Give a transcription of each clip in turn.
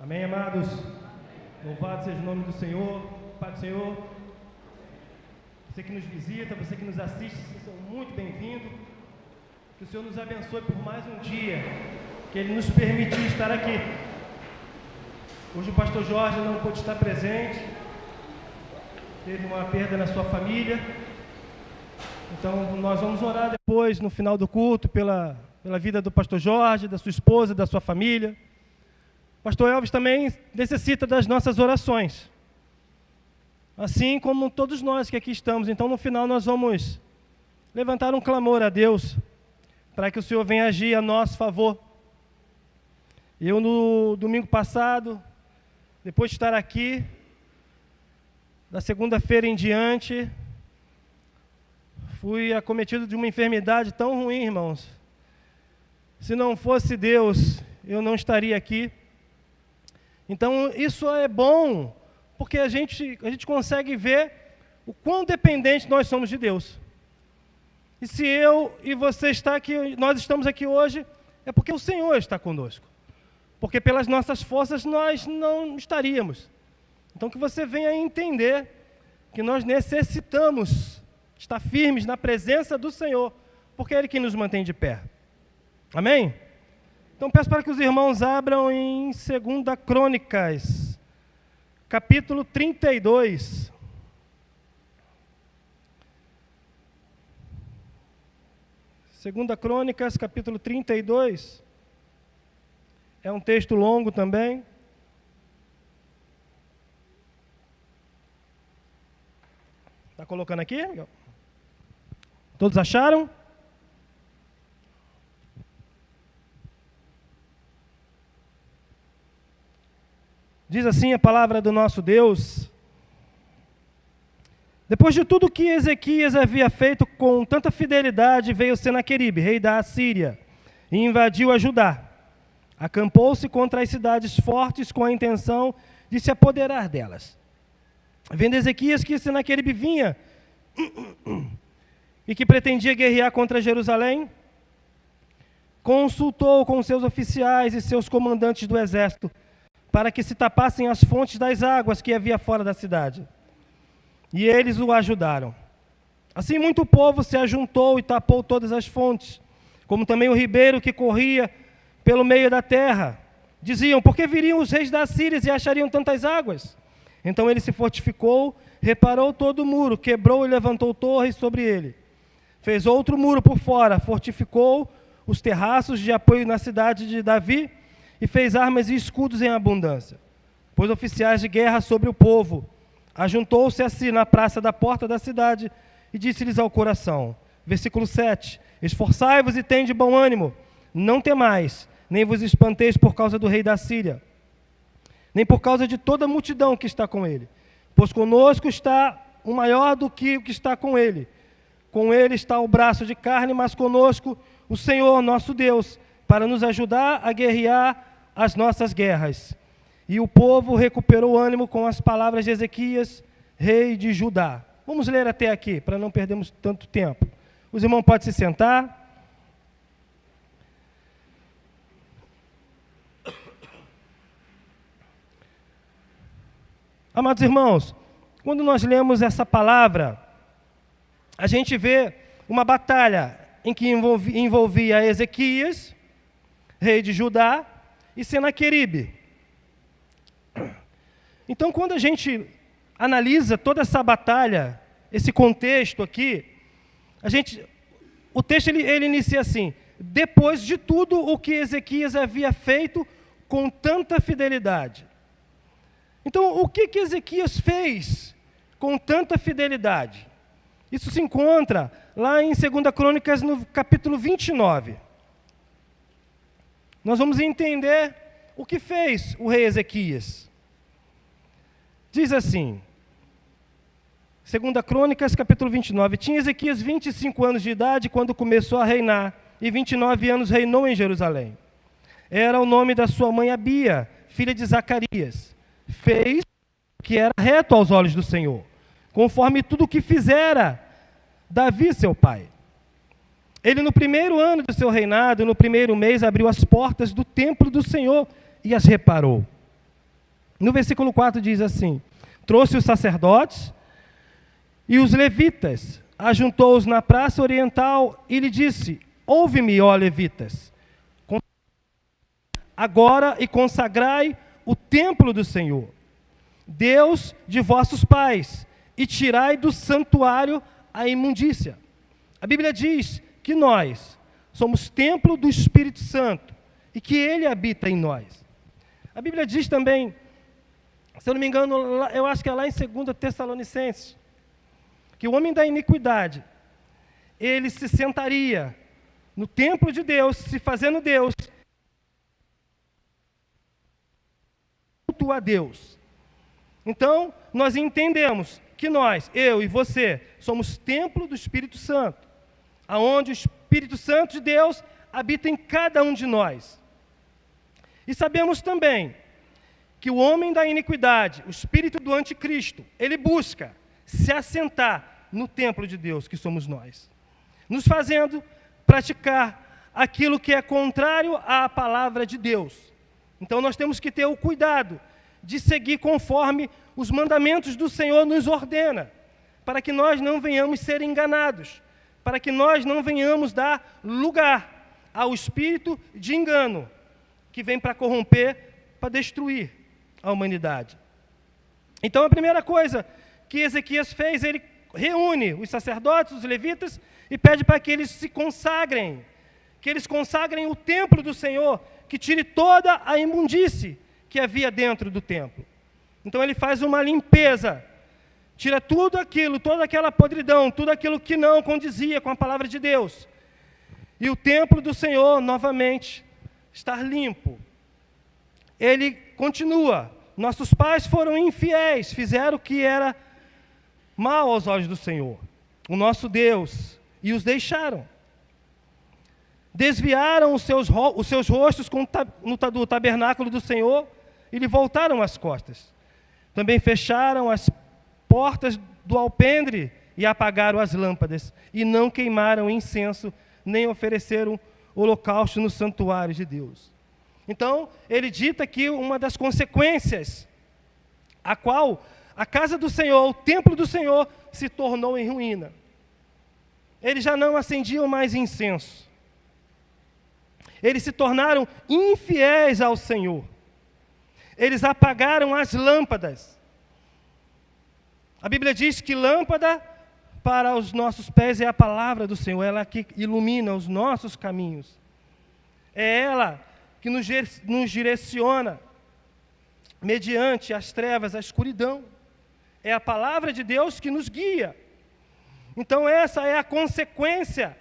Amém, amados? Louvado seja o nome do Senhor, Pai do Senhor. Você que nos visita, você que nos assiste, vocês são muito bem-vindos. Que o Senhor nos abençoe por mais um dia, que Ele nos permitiu estar aqui. Hoje o pastor Jorge não pôde estar presente, teve uma perda na sua família. Então nós vamos orar depois, no final do culto, pela vida do pastor Jorge, da sua esposa, da sua família. O pastor Elvis também necessita das nossas orações, assim como todos nós que aqui estamos. Então no final nós vamos levantar um clamor a Deus, para que o Senhor venha agir a nosso favor. Eu no domingo passado, depois de estar aqui, da segunda-feira em diante, fui acometido de uma enfermidade tão ruim, irmãos. Se não fosse Deus, eu não estaria aqui. Então isso é bom, porque a gente consegue ver o quão dependente nós somos de Deus. E se eu e você está aqui, nós estamos aqui hoje, é porque o Senhor está conosco. Porque pelas nossas forças nós não estaríamos. Então que você venha entender que nós necessitamos estar firmes na presença do Senhor, porque é Ele que nos mantém de pé. Amém? Então peço para que os irmãos abram em 2 Crônicas, capítulo 32. Segunda Crônicas, capítulo 32. É um texto longo também. Está colocando aqui? Todos acharam? Diz assim a palavra do nosso Deus: depois de tudo que Ezequias havia feito com tanta fidelidade, veio Senaqueribe, rei da Assíria, e invadiu a Judá. Acampou-se contra as cidades fortes com a intenção de se apoderar delas. Vendo Ezequias que Senaqueribe vinha e que pretendia guerrear contra Jerusalém, consultou com seus oficiais e seus comandantes do exército para que se tapassem as fontes das águas que havia fora da cidade. E eles o ajudaram. Assim muito povo se ajuntou e tapou todas as fontes, como também o ribeiro que corria pelo meio da terra. Diziam: por que viriam os reis da Síria e achariam tantas águas? Então ele se fortificou, reparou todo o muro, quebrou e levantou torres sobre ele. Fez outro muro por fora, fortificou os terraços de apoio na cidade de Davi e fez armas e escudos em abundância. Pôs oficiais de guerra sobre o povo. Ajuntou-se assim na praça da porta da cidade e disse-lhes ao coração. Versículo 7. Esforçai-vos e tende bom ânimo. Não temais, nem vos espanteis por causa do rei da Síria, nem por causa de toda a multidão que está com ele. Pois conosco está um maior do que o que está com ele. Com ele está o braço de carne, mas conosco o Senhor nosso Deus, para nos ajudar a guerrear as nossas guerras. E o povo recuperou o ânimo com as palavras de Ezequias, rei de Judá. Vamos ler até aqui, para não perdermos tanto tempo. Os irmãos podem se sentar. Amados irmãos, quando nós lemos essa palavra, a gente vê uma batalha em que envolvia Ezequias, rei de Judá, e Senaqueribe. Então, quando a gente analisa toda essa batalha, esse contexto aqui, o texto ele inicia assim: depois de tudo o que Ezequias havia feito com tanta fidelidade. Então, o que Ezequias fez com tanta fidelidade? Isso se encontra lá em 2 Crônicas, no capítulo 29. Nós vamos entender o que fez o rei Ezequias. Diz assim, 2 Crônicas, capítulo 29. Tinha Ezequias 25 anos de idade quando começou a reinar, e 29 anos reinou em Jerusalém. Era o nome da sua mãe Abia, filha de Zacarias. Fez o que era reto aos olhos do Senhor, conforme tudo o que fizera Davi, seu pai. Ele, no primeiro ano do seu reinado, no primeiro mês, abriu as portas do templo do Senhor e as reparou. No versículo 4 diz assim: trouxe os sacerdotes e os levitas, ajuntou-os na praça oriental e lhe disse: ouve-me, ó levitas, agora e consagrai o templo do Senhor, Deus de vossos pais, e tirai do santuário a imundícia. A Bíblia diz que nós somos templo do Espírito Santo e que Ele habita em nós. A Bíblia diz também, se eu não me engano, eu acho que é lá em 2 Tessalonicenses, que o homem da iniquidade, ele se sentaria no templo de Deus, se fazendo Deus, culto a Deus. Então, nós entendemos que nós, eu e você, somos templo do Espírito Santo, aonde o Espírito Santo de Deus habita em cada um de nós. E sabemos também que o homem da iniquidade, o espírito do anticristo, ele busca se assentar no templo de Deus, que somos nós, nos fazendo praticar aquilo que é contrário à palavra de Deus. Então nós temos que ter o cuidado de seguir conforme os mandamentos do Senhor nos ordena, para que nós não venhamos ser enganados, para que nós não venhamos dar lugar ao espírito de engano, que vem para corromper, para destruir a humanidade. Então a primeira coisa que Ezequias fez, ele reúne os sacerdotes, os levitas, e pede para que eles se consagrem, que eles consagrem o templo do Senhor, que tire toda a imundície que havia dentro do templo. Então ele faz uma limpeza, tira tudo aquilo, toda aquela podridão, tudo aquilo que não condizia com a palavra de Deus. E o templo do Senhor, novamente, estar limpo. Ele continua: nossos pais foram infiéis, fizeram o que era mal aos olhos do Senhor, o nosso Deus, e os deixaram. Desviaram os seus rostos do tabernáculo do Senhor e lhe voltaram as costas. Também fecharam as portas do alpendre e apagaram as lâmpadas, e não queimaram incenso, nem ofereceram holocausto no santuário de Deus. Então, ele dita aqui uma das consequências, a qual a casa do Senhor, o templo do Senhor, se tornou em ruína. Eles já não acendiam mais incenso. Eles se tornaram infiéis ao Senhor. Eles apagaram as lâmpadas. A Bíblia diz que lâmpada para os nossos pés é a palavra do Senhor, ela que ilumina os nossos caminhos. É ela que nos direciona mediante as trevas, a escuridão. É a palavra de Deus que nos guia. Então essa é a consequência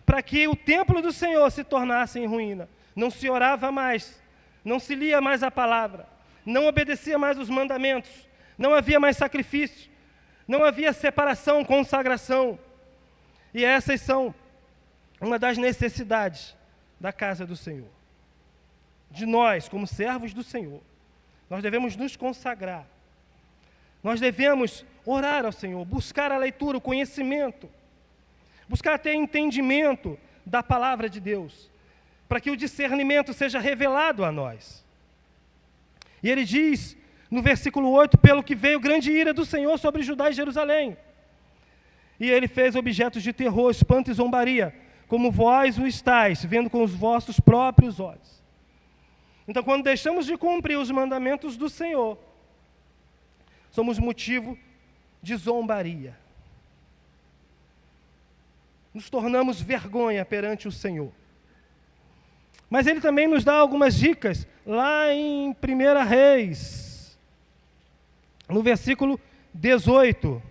para que o templo do Senhor se tornasse em ruína. Não se orava mais, não se lia mais a palavra, não obedecia mais os mandamentos, não havia mais sacrifício, não havia separação, consagração. E essas são uma das necessidades da casa do Senhor. De nós, como servos do Senhor, nós devemos nos consagrar. Nós devemos orar ao Senhor, buscar a leitura, o conhecimento, buscar ter entendimento da palavra de Deus, para que o discernimento seja revelado a nós. E ele diz, no versículo 8, pelo que veio grande ira do Senhor sobre Judá e Jerusalém. E ele fez objetos de terror, espanto e zombaria, como vós o estáis, vendo com os vossos próprios olhos. Então, quando deixamos de cumprir os mandamentos do Senhor, somos motivo de zombaria. Nos tornamos vergonha perante o Senhor. Mas ele também nos dá algumas dicas, lá em 1 Reis, no versículo 18.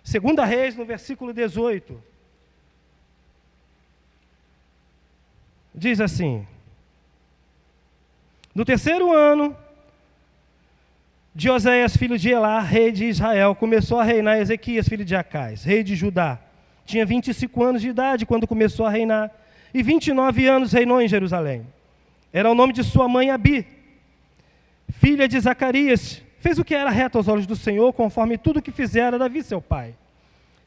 2 Reis, no versículo 18. Diz assim: no terceiro ano de Oséias, filho de Elá, rei de Israel, começou a reinar Ezequias, filho de Acais, rei de Judá. Tinha 25 anos de idade quando começou a reinar, e 29 anos reinou em Jerusalém. Era o nome de sua mãe Abi, filha de Zacarias. Fez o que era reto aos olhos do Senhor, conforme tudo que fizera Davi, seu pai.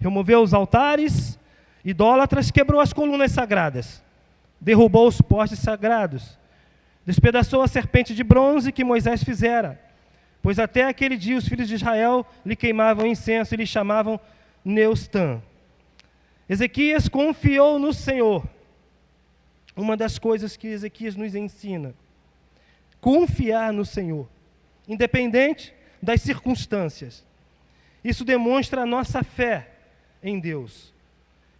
Removeu os altares idólatras, quebrou as colunas sagradas, derrubou os postes sagrados, Despedaçou a serpente de bronze que Moisés fizera, pois até aquele dia os filhos de Israel lhe queimavam incenso e lhe chamavam Neustã. Ezequias confiou no Senhor. Uma das coisas que Ezequias nos ensina: confiar no Senhor, independente das circunstâncias. Isso demonstra a nossa fé em Deus.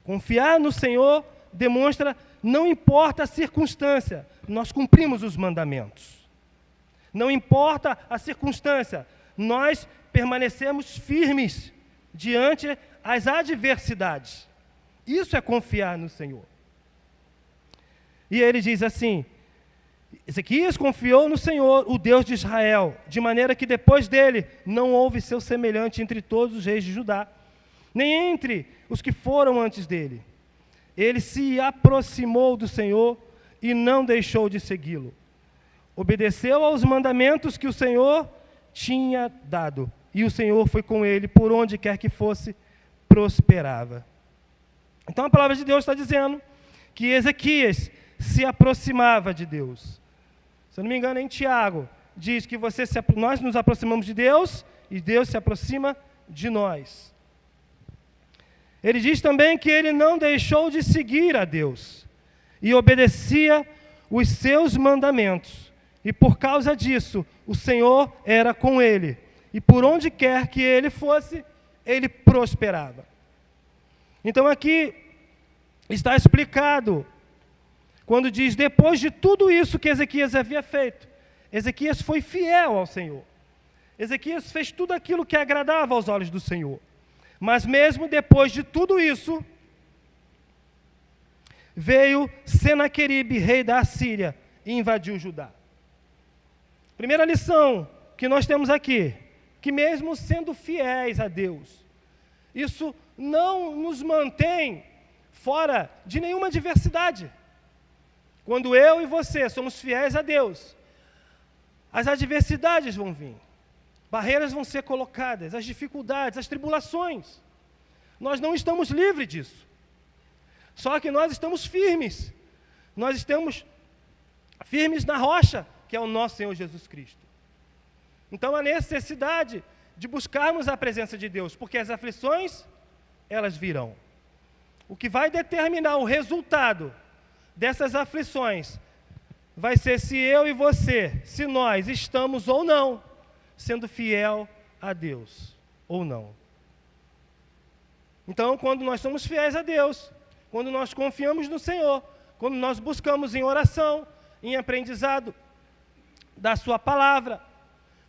Confiar no Senhor demonstra, não importa a circunstância, nós cumprimos os mandamentos. Não importa a circunstância, nós permanecemos firmes diante as adversidades. Isso é confiar no Senhor. E ele diz assim: Ezequias confiou no Senhor, o Deus de Israel, de maneira que depois dele não houve seu semelhante entre todos os reis de Judá, nem entre os que foram antes dele. Ele se aproximou do Senhor e não deixou de segui-lo. Obedeceu aos mandamentos que o Senhor tinha dado, e o Senhor foi com ele por onde quer que fosse, prosperava. Então a palavra de Deus está dizendo que Ezequias se aproximava de Deus. Se eu não me engano, em Tiago, diz que nós nos aproximamos de Deus e Deus se aproxima de nós. Ele diz também que ele não deixou de seguir a Deus e obedecia os seus mandamentos. E por causa disso, o Senhor era com ele. E por onde quer que ele fosse, ele prosperava. Então aqui está explicado, quando diz, depois de tudo isso que Ezequias havia feito, Ezequias foi fiel ao Senhor. Ezequias fez tudo aquilo que agradava aos olhos do Senhor. Mas mesmo depois de tudo isso, veio Senaqueribe, rei da Assíria, e invadiu Judá. Primeira lição que nós temos aqui, que mesmo sendo fiéis a Deus, isso não nos mantém fora de nenhuma adversidade. Quando eu e você somos fiéis a Deus, as adversidades vão vir, barreiras vão ser colocadas, as dificuldades, as tribulações. Nós não estamos livres disso. Só que nós estamos firmes. Nós estamos firmes na rocha, que é o nosso Senhor Jesus Cristo. Então a necessidade de buscarmos a presença de Deus, porque as aflições, elas virão. O que vai determinar o resultado dessas aflições vai ser se eu e você, se nós estamos ou não sendo fiel a Deus, ou não. Então, quando nós somos fiéis a Deus, quando nós confiamos no Senhor, quando nós buscamos em oração, em aprendizado da sua palavra,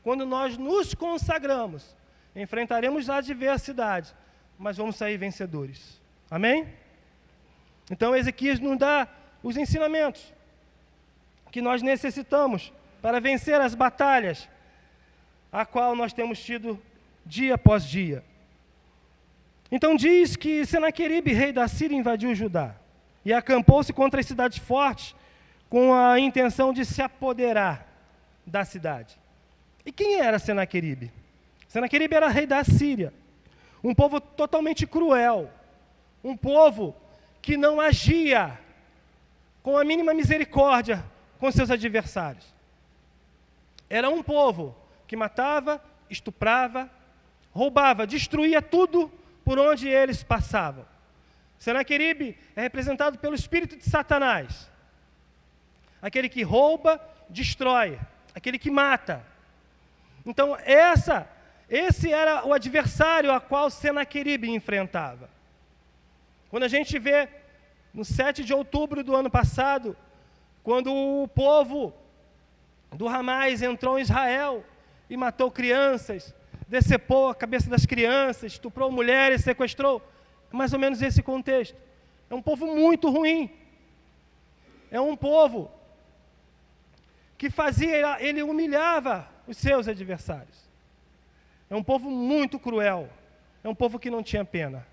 quando nós nos consagramos, enfrentaremos a adversidade, mas vamos sair vencedores. Amém? Então, Ezequias nos dá os ensinamentos que nós necessitamos para vencer as batalhas a qual nós temos tido dia após dia. Então diz que Senaqueribe, rei da Síria, invadiu Judá e acampou-se contra as cidades fortes com a intenção de se apoderar da cidade. E quem era Senaqueribe? Senaqueribe era rei da Síria, um povo totalmente cruel, um povo que não agia com a mínima misericórdia com seus adversários. Era um povo que matava, estuprava, roubava, destruía tudo por onde eles passavam. Senaqueribe é representado pelo espírito de Satanás, aquele que rouba, destrói, aquele que mata. Então esse era o adversário a qual Senaqueribe enfrentava. Quando a gente vê no 7 de outubro do ano passado, quando o povo do Hamas entrou em Israel e matou crianças, decepou a cabeça das crianças, estuprou mulheres, sequestrou, é mais ou menos esse contexto. É um povo muito ruim. É um povo que ele humilhava os seus adversários. É um povo muito cruel. É um povo que não tinha pena.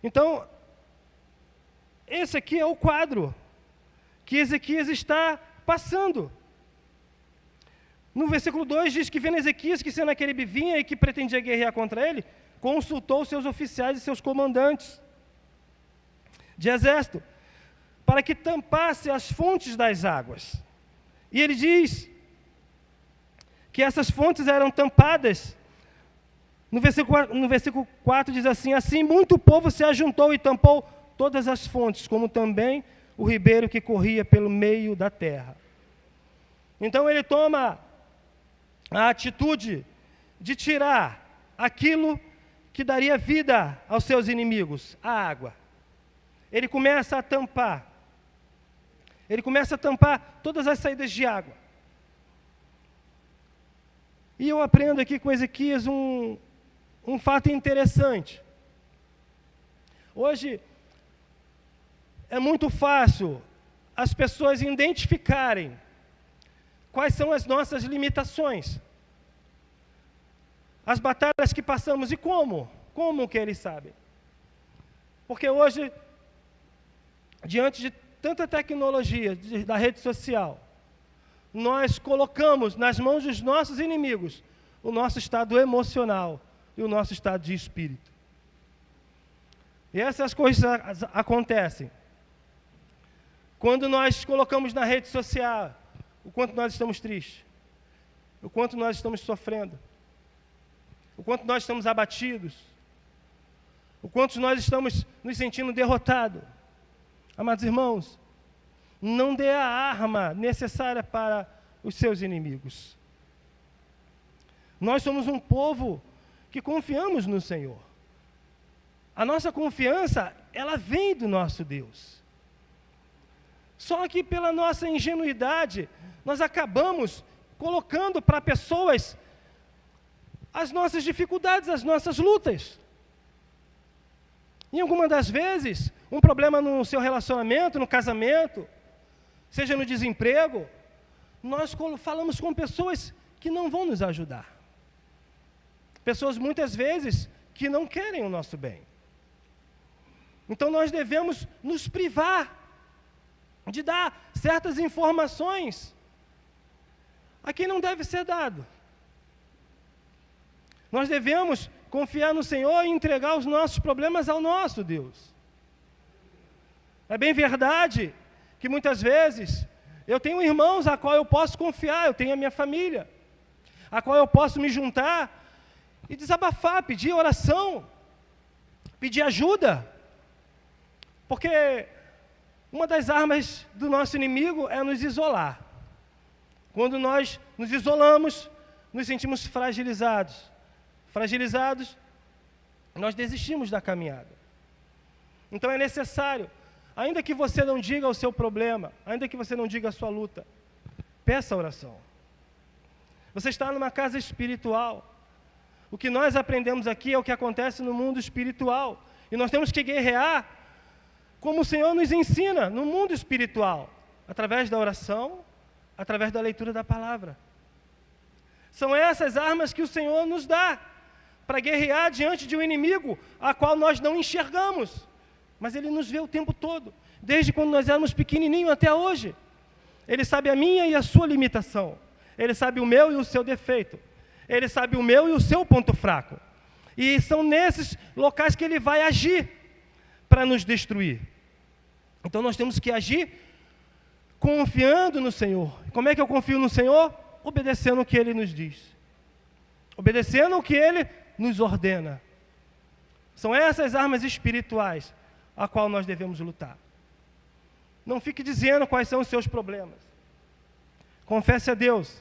Então, esse aqui é o quadro que Ezequias está passando. No versículo 2 diz que vendo Ezequias que Senaqueribe vinha e que pretendia guerrear contra ele, consultou seus oficiais e seus comandantes de exército para que tampasse as fontes das águas E ele diz que essas fontes eram tampadas. No versículo 4 diz assim: assim muito povo se ajuntou e tampou todas as fontes, como também o ribeiro que corria pelo meio da terra. Então ele toma a atitude de tirar aquilo que daria vida aos seus inimigos, a água. Ele começa a tampar. Ele começa a tampar todas as saídas de água. E eu aprendo aqui com Ezequias um fato interessante. Hoje é muito fácil as pessoas identificarem quais são as nossas limitações, as batalhas que passamos e como que eles sabem. Porque hoje, diante de tanta tecnologia da rede social, nós colocamos nas mãos dos nossos inimigos o nosso estado emocional e o nosso estado de espírito. E essas coisas acontecem quando nós colocamos na rede social o quanto nós estamos tristes, o quanto nós estamos sofrendo, o quanto nós estamos abatidos, o quanto nós estamos nos sentindo derrotados. Amados irmãos, não dê a arma necessária para os seus inimigos. Nós somos um povo que confiamos no Senhor. A nossa confiança, ela vem do nosso Deus. Só que pela nossa ingenuidade, nós acabamos colocando para pessoas as nossas dificuldades, as nossas lutas. E algumas das vezes, um problema no seu relacionamento, no casamento, seja no desemprego, nós falamos com pessoas que não vão nos ajudar. Pessoas muitas vezes que não querem o nosso bem. Então nós devemos nos privar de dar certas informações a quem não deve ser dado. Nós devemos confiar no Senhor e entregar os nossos problemas ao nosso Deus. É bem verdade que muitas vezes eu tenho irmãos a qual eu posso confiar, eu tenho a minha família, a qual eu posso me juntar e desabafar, pedir oração, pedir ajuda. Porque uma das armas do nosso inimigo é nos isolar. Quando nós nos isolamos, nos sentimos fragilizados. Fragilizados, nós desistimos da caminhada. Então é necessário, ainda que você não diga o seu problema, ainda que você não diga a sua luta, peça oração. Você está numa casa espiritual. O que nós aprendemos aqui é o que acontece no mundo espiritual. E nós temos que guerrear como o Senhor nos ensina no mundo espiritual, através da oração, através da leitura da palavra. São essas armas que o Senhor nos dá para guerrear diante de um inimigo a qual nós não enxergamos, mas Ele nos vê o tempo todo, desde quando nós éramos pequenininhos até hoje. Ele sabe a minha e a sua limitação, Ele sabe o meu e o seu defeito, Ele sabe o meu e o seu ponto fraco, e são nesses locais que Ele vai agir para nos destruir. Então nós temos que agir confiando no Senhor. Como é que eu confio no Senhor? Obedecendo o que Ele nos diz, obedecendo o que Ele nos ordena. São essas armas espirituais a qual nós devemos lutar. Não fique dizendo quais são os seus problemas. Confesse a Deus.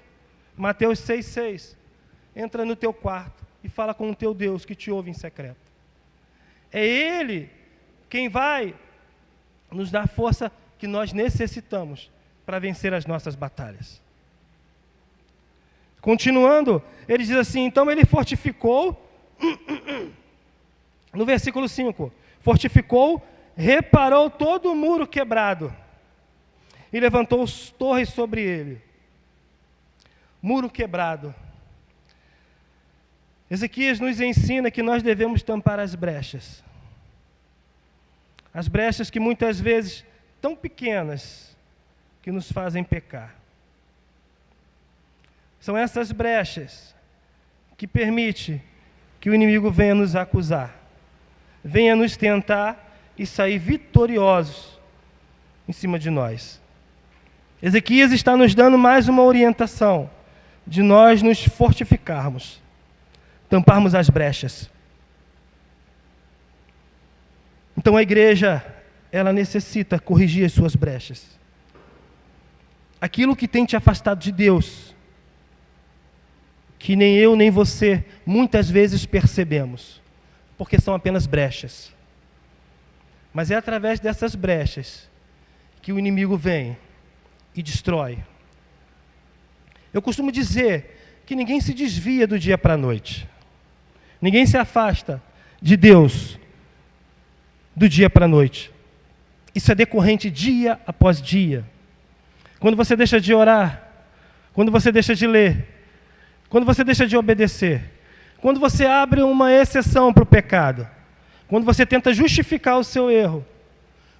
Mateus 6,6. Entra no teu quarto e fala com o teu Deus que te ouve em secreto. É Ele quem vai nos dar a força que nós necessitamos para vencer as nossas batalhas. Continuando, ele diz assim: então ele fortificou, no versículo 5, fortificou, reparou todo o muro quebrado e levantou as torres sobre ele. Muro quebrado. Ezequias nos ensina que nós devemos tampar as brechas. As brechas que muitas vezes tão pequenas que nos fazem pecar. São essas brechas que permitem que o inimigo venha nos acusar, venha nos tentar e sair vitoriosos em cima de nós. Ezequias está nos dando mais uma orientação de nós nos fortificarmos, tamparmos as brechas. Então a igreja, ela necessita corrigir as suas brechas. Aquilo que tem te afastado de Deus, que nem eu nem você muitas vezes percebemos, porque são apenas brechas. Mas é através dessas brechas que o inimigo vem e destrói. Eu costumo dizer que ninguém se desvia do dia para a noite. Ninguém se afasta de Deus do dia para a noite. Isso é decorrente dia após dia. Quando você deixa de orar, quando você deixa de ler, quando você deixa de obedecer, quando você abre uma exceção para o pecado, quando você tenta justificar o seu erro,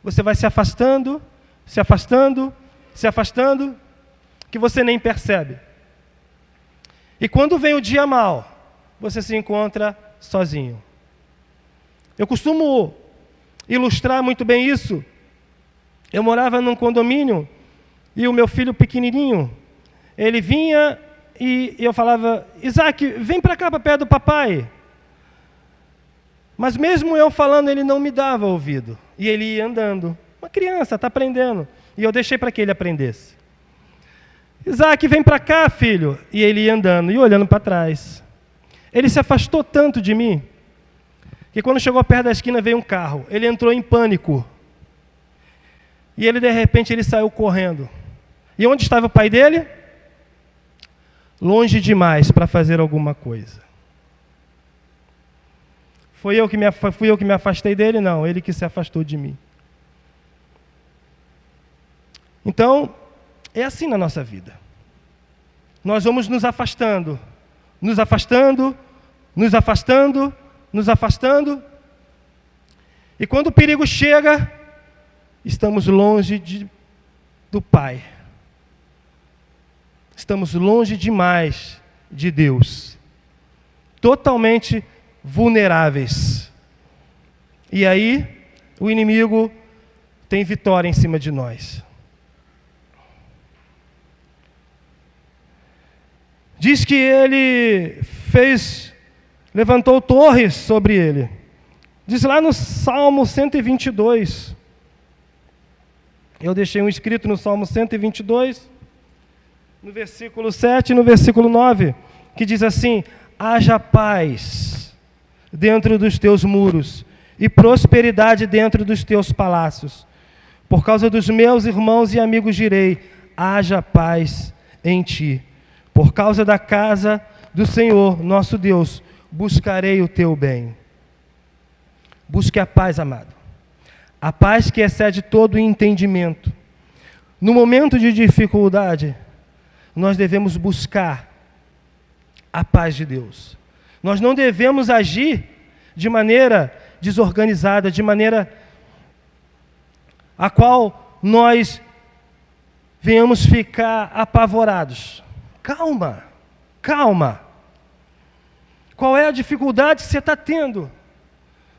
você vai se afastando, se afastando, se afastando, que você nem percebe. E quando vem o dia mau, você se encontra sozinho. Eu costumo ilustrar muito bem isso. Eu morava num condomínio e o meu filho pequenininho, ele vinha e eu falava: Isaac, vem para cá, para perto do papai. Mas mesmo eu falando, ele não me dava ouvido. E ele ia andando. Uma criança, está aprendendo. E eu deixei para que ele aprendesse. Isaac, vem para cá, filho. E ele ia andando e olhando para trás. Ele se afastou tanto de mim, que quando chegou perto da esquina veio um carro. Ele entrou em pânico. E ele, de repente, ele saiu correndo. E onde estava o pai dele? Longe demais para fazer alguma coisa. Fui eu que me afastei dele? Não, ele que se afastou de mim. Então, é assim na nossa vida. Nós vamos nos afastando, nos afastando, nos afastando, nos afastando. E quando o perigo chega, estamos longe do Pai. Estamos longe demais de Deus. Totalmente vulneráveis. E aí, o inimigo tem vitória em cima de nós. Diz que ele levantou torres sobre ele. Diz lá no Salmo 122. Eu deixei um escrito no Salmo 122, no versículo 7 e no versículo 9, que diz assim: haja paz dentro dos teus muros e prosperidade dentro dos teus palácios. Por causa dos meus irmãos e amigos direi: haja paz em ti. Por causa da casa do Senhor, nosso Deus, buscarei o teu bem. Busque a paz, amado. A paz que excede todo entendimento. No momento de dificuldade, nós devemos buscar a paz de Deus. Nós não devemos agir de maneira desorganizada, de maneira a qual nós venhamos ficar apavorados. Calma, calma. Qual é a dificuldade que você está tendo?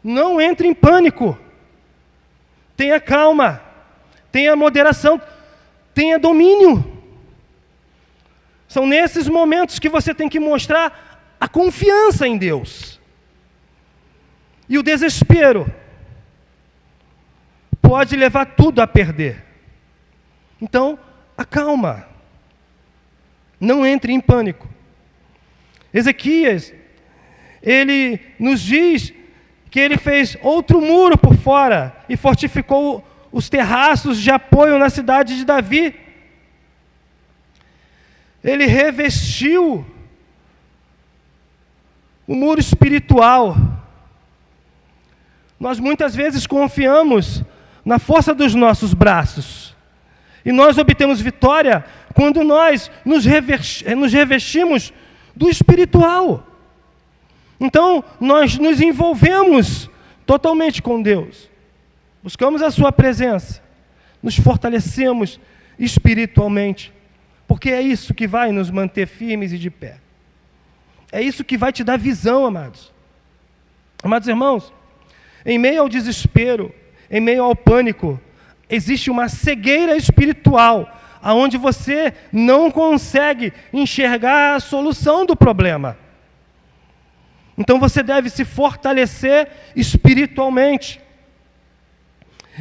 Não entre em pânico. Tenha calma, tenha moderação, tenha domínio. São nesses momentos que você tem que mostrar a confiança em Deus. E o desespero pode levar tudo a perder. Então, acalma. Não entre em pânico. Ezequias, ele nos diz que ele fez outro muro por fora e fortificou os terraços de apoio na cidade de Davi. Ele revestiu o muro espiritual. Nós muitas vezes confiamos na força dos nossos braços. E nós obtemos vitória quando nós nos revestimos do espiritual. Então, nós nos envolvemos totalmente com Deus. Buscamos a sua presença. Nos fortalecemos espiritualmente. Porque é isso que vai nos manter firmes e de pé. É isso que vai te dar visão, amados. Amados irmãos, em meio ao desespero, em meio ao pânico, existe uma cegueira espiritual, aonde você não consegue enxergar a solução do problema. Então você deve se fortalecer espiritualmente.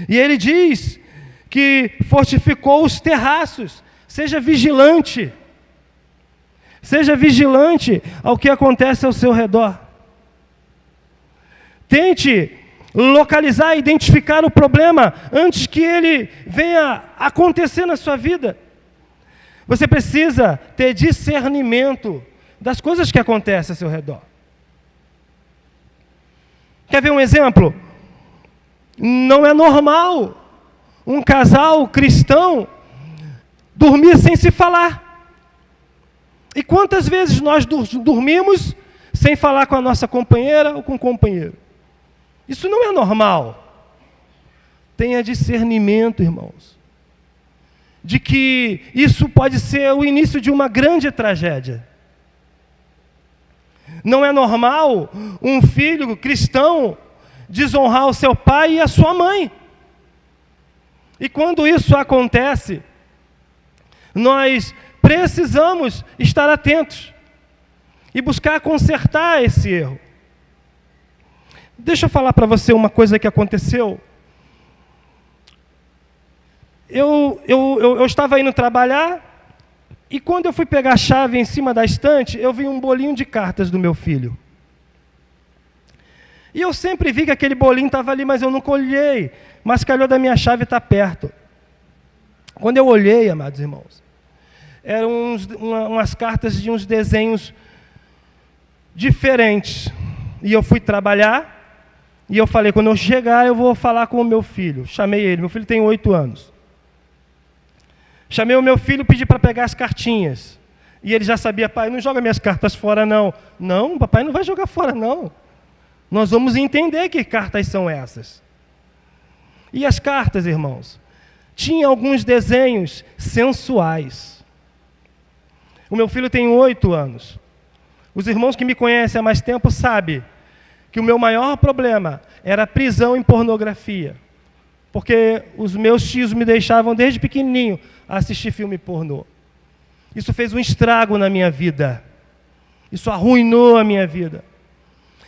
E ele diz que fortificou os terraços. Seja vigilante. Seja vigilante ao que acontece ao seu redor. Tente localizar e identificar o problema antes que ele venha acontecer na sua vida. Você precisa ter discernimento das coisas que acontecem ao seu redor. Quer ver um exemplo? Não é normal um casal cristão dormir sem se falar. E quantas vezes nós dormimos sem falar com a nossa companheira ou com o companheiro? Isso não é normal. Tenha discernimento, irmãos, de que isso pode ser o início de uma grande tragédia. Não é normal um filho cristão desonrar o seu pai e a sua mãe. E quando isso acontece, nós precisamos estar atentos e buscar consertar esse erro. Deixa eu falar para você uma coisa que aconteceu. Eu estava indo trabalhar e quando eu fui pegar a chave em cima da estante, eu vi um bolinho de cartas do meu filho. E eu sempre vi que aquele bolinho estava ali, mas eu nunca olhei. Mas calhou da minha chave estar perto. Quando eu olhei, amados irmãos, eram umas cartas de uns desenhos diferentes. E eu fui trabalhar, e eu falei, quando eu chegar, eu vou falar com o meu filho. Chamei ele, meu filho tem 8 anos. Chamei o meu filho e pedi para pegar as cartinhas. E ele já sabia, pai, não joga minhas cartas fora, não. Não, papai não vai jogar fora, não. Nós vamos entender que cartas são essas. E as cartas, irmãos, tinham alguns desenhos sensuais. O meu filho tem 8 anos. Os irmãos que me conhecem há mais tempo sabem que o meu maior problema era a prisão em pornografia. Porque os meus tios me deixavam desde pequenininho assistir filme pornô. Isso fez um estrago na minha vida. Isso arruinou a minha vida.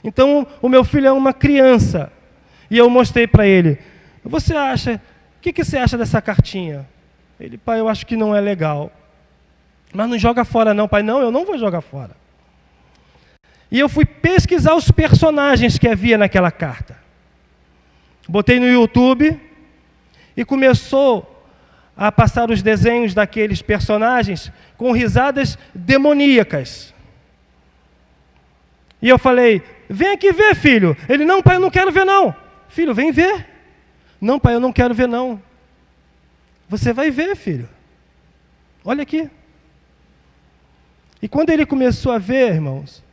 Então, o meu filho é uma criança. E eu mostrei para ele. Você acha, o que você acha dessa cartinha? Ele, pai, eu acho que não é legal. Mas não joga fora não, pai. Não, eu não vou jogar fora. E eu fui pesquisar os personagens que havia naquela carta. Botei no YouTube e começou a passar os desenhos daqueles personagens com risadas demoníacas. E eu falei, vem aqui ver, filho. Ele, não, pai, eu não quero ver, não. Filho, vem ver. Não, pai, eu não quero ver, não. Você vai ver, filho. Olha aqui. E quando ele começou a ver, irmãos,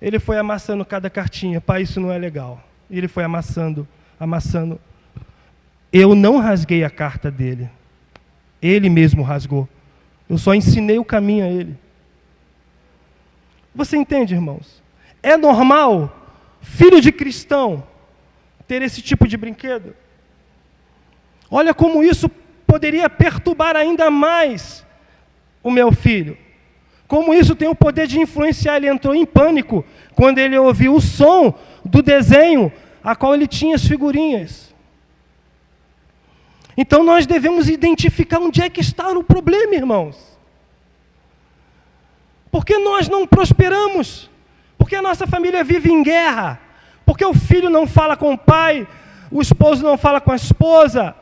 ele foi amassando cada cartinha. Pai, isso não é legal. E ele foi amassando, amassando. Eu não rasguei a carta dele. Ele mesmo rasgou. Eu só ensinei o caminho a ele. Você entende, irmãos? É normal, filho de cristão, ter esse tipo de brinquedo? Olha como isso poderia perturbar ainda mais o meu filho. Como isso tem o poder de influenciar. Ele entrou em pânico quando ele ouviu o som do desenho a qual ele tinha as figurinhas. Então nós devemos identificar onde é que está o problema, irmãos. Porque nós não prosperamos? Porque a nossa família vive em guerra? Porque o filho não fala com o pai, o esposo não fala com a esposa,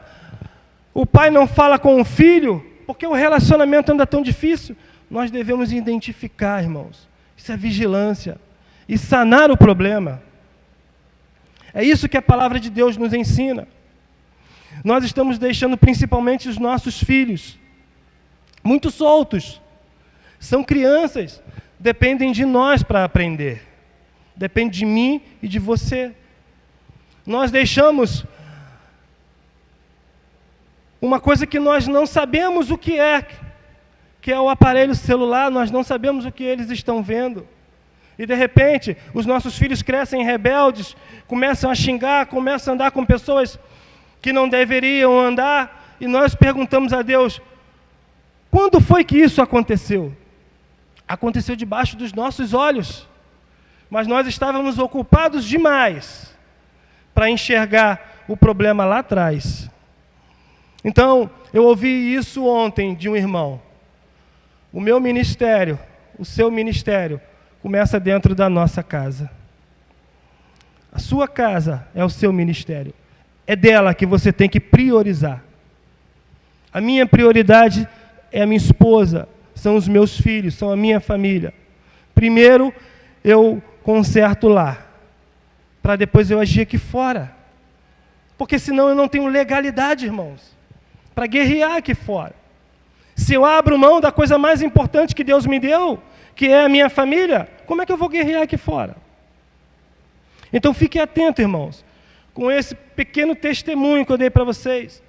o pai não fala com o filho? Porque o relacionamento anda tão difícil? Nós devemos identificar, irmãos. Isso é vigilância. E sanar o problema. É isso que a palavra de Deus nos ensina. Nós estamos deixando principalmente os nossos filhos muito soltos. São crianças. Dependem de nós para aprender. Depende de mim e de você. Nós deixamos uma coisa que nós não sabemos o que é o aparelho celular. Nós não sabemos o que eles estão vendo. E de repente, os nossos filhos crescem rebeldes, começam a xingar, começam a andar com pessoas que não deveriam andar, e nós perguntamos a Deus, quando foi que isso aconteceu? Aconteceu debaixo dos nossos olhos, mas nós estávamos ocupados demais para enxergar o problema lá atrás. Então, eu ouvi isso ontem de um irmão. O meu ministério, o seu ministério, começa dentro da nossa casa. A sua casa é o seu ministério. É dela que você tem que priorizar. A minha prioridade é a minha esposa, são os meus filhos, são a minha família. Primeiro, eu conserto lá, para depois eu agir aqui fora. Porque senão eu não tenho legalidade, irmãos, para guerrear aqui fora. Se eu abro mão da coisa mais importante que Deus me deu, que é a minha família, como é que eu vou guerrear aqui fora? Então fique atento, irmãos, com esse pequeno testemunho que eu dei para vocês.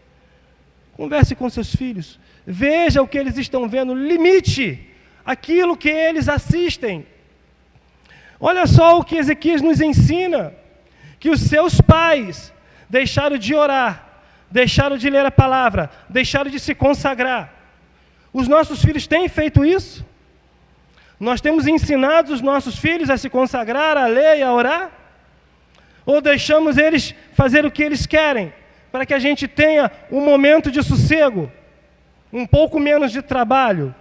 Converse com seus filhos, veja o que eles estão vendo, limite aquilo que eles assistem. Olha só o que Ezequias nos ensina, que os seus pais deixaram de orar, deixaram de ler a palavra, deixaram de se consagrar. Os nossos filhos têm feito isso? Nós temos ensinado os nossos filhos a se consagrar, a ler e a orar? Ou deixamos eles fazer o que eles querem, para que a gente tenha um momento de sossego, um pouco menos de trabalho?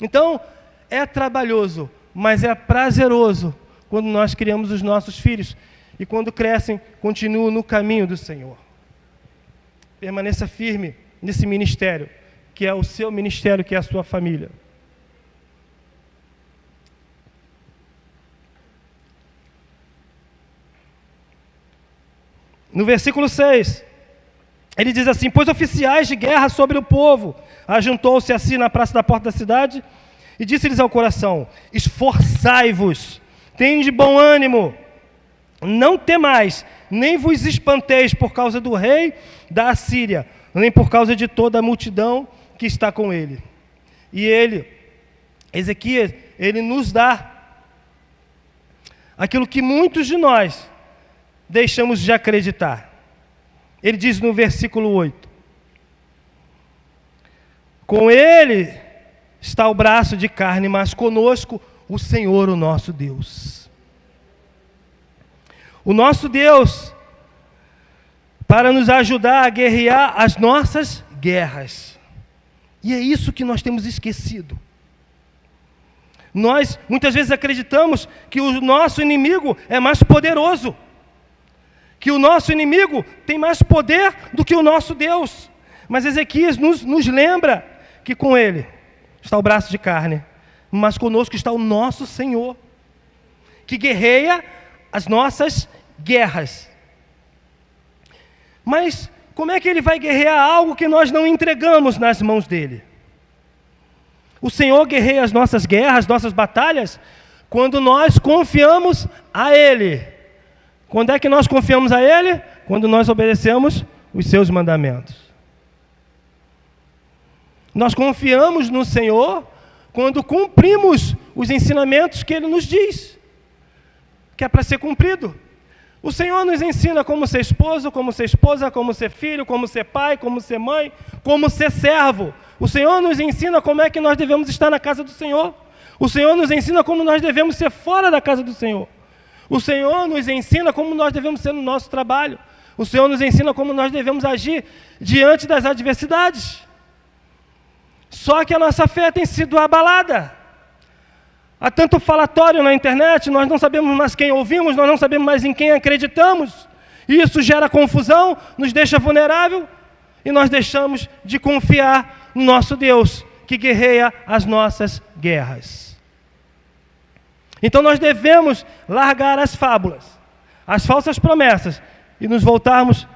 Então, é trabalhoso, mas é prazeroso quando nós criamos os nossos filhos e quando crescem, continuam no caminho do Senhor. Permaneça firme nesse ministério, que é o seu ministério, que é a sua família. No versículo 6, ele diz assim: pois oficiais de guerra sobre o povo, ajuntou-se assim na praça da porta da cidade, e disse-lhes ao coração: esforçai-vos, tende bom ânimo, não temais, nem vos espanteis por causa do rei da Assíria, nem por causa de toda a multidão que está com ele. E ele, Ezequias, ele nos dá aquilo que muitos de nós deixamos de acreditar. Ele diz no versículo 8: com ele está o braço de carne, mas conosco o Senhor, o nosso Deus. O nosso Deus, para nos ajudar a guerrear as nossas guerras. E é isso que nós temos esquecido. Nós, muitas vezes, acreditamos que o nosso inimigo é mais poderoso, que o nosso inimigo tem mais poder do que o nosso Deus. Mas Ezequias nos lembra que com ele está o braço de carne, mas conosco está o nosso Senhor, que guerreia as nossas guerras. Mas como é que ele vai guerrear algo que nós não entregamos nas mãos dele? O Senhor guerreia as nossas guerras, nossas batalhas, quando nós confiamos a Ele. Quando é que nós confiamos a Ele? Quando nós obedecemos os seus mandamentos. Nós confiamos no Senhor quando cumprimos os ensinamentos que Ele nos diz, que é para ser cumprido. O Senhor nos ensina como ser esposo, como ser esposa, como ser filho, como ser pai, como ser mãe, como ser servo. O Senhor nos ensina como é que nós devemos estar na casa do Senhor. O Senhor nos ensina como nós devemos ser fora da casa do Senhor. O Senhor nos ensina como nós devemos ser no nosso trabalho. O Senhor nos ensina como nós devemos agir diante das adversidades. Só que a nossa fé tem sido abalada. Há tanto falatório na internet, nós não sabemos mais quem ouvimos, nós não sabemos mais em quem acreditamos. E isso gera confusão, nos deixa vulnerável, e nós deixamos de confiar no nosso Deus, que guerreia as nossas guerras. Então nós devemos largar as fábulas, as falsas promessas, e nos voltarmos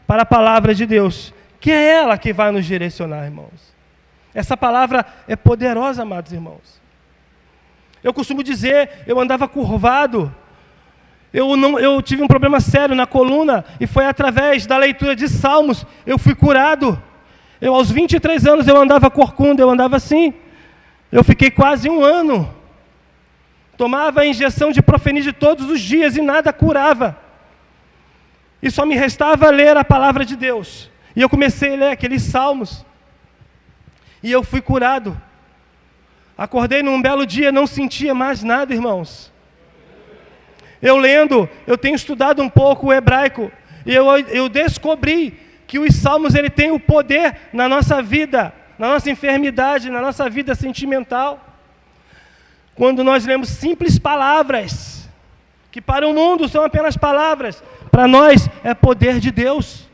para a palavra de Deus, que é ela que vai nos direcionar, irmãos. Essa palavra é poderosa, amados irmãos. Eu costumo dizer, eu andava curvado, eu tive um problema sério na coluna, e foi através da leitura de Salmos, eu fui curado. Aos 23 anos, eu andava corcunda, eu andava assim. Eu fiquei quase 1 ano. Tomava a injeção de Profenid todos os dias e nada curava. E só me restava ler a palavra de Deus. E eu comecei a ler aqueles Salmos. e eu fui curado. Acordei num belo dia, não sentia mais nada, irmãos. Eu tenho estudado um pouco o hebraico, e eu descobri que os salmos ele tem o poder na nossa vida, na nossa enfermidade, na nossa vida sentimental. Quando nós lemos simples palavras, que para o mundo são apenas palavras, para nós é poder de Deus.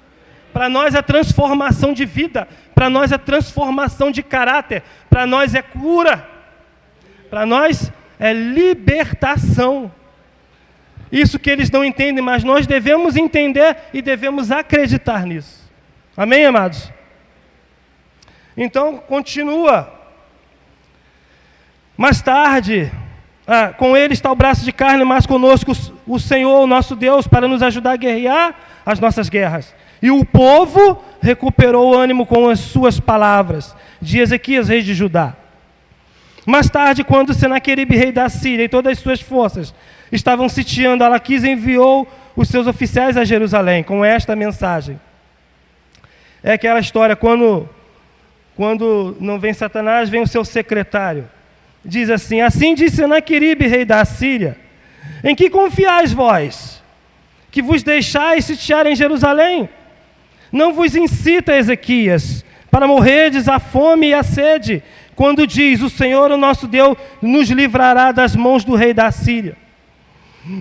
Para nós é transformação de vida, para nós é transformação de caráter, para nós é cura, para nós é libertação. Isso que eles não entendem, mas nós devemos entender e devemos acreditar nisso. Amém, amados? Então, continua. Mais tarde, com ele está o braço de carne, mas conosco o Senhor, o nosso Deus, para nos ajudar a guerrear as nossas guerras. E o povo recuperou o ânimo com as suas palavras, de Ezequias, rei de Judá. Mais tarde, quando Senaqueribe, rei da Síria, e todas as suas forças estavam sitiando, Alaquis enviou os seus oficiais a Jerusalém com esta mensagem. É aquela história, quando não vem Satanás, vem o seu secretário. Diz assim: assim disse Senaqueribe, rei da Síria, em que confiais vós, que vos deixais sitiar em Jerusalém? Não vos incita, Ezequias, para morrerdes a fome e a sede, quando diz: o Senhor, o nosso Deus, nos livrará das mãos do rei da Síria.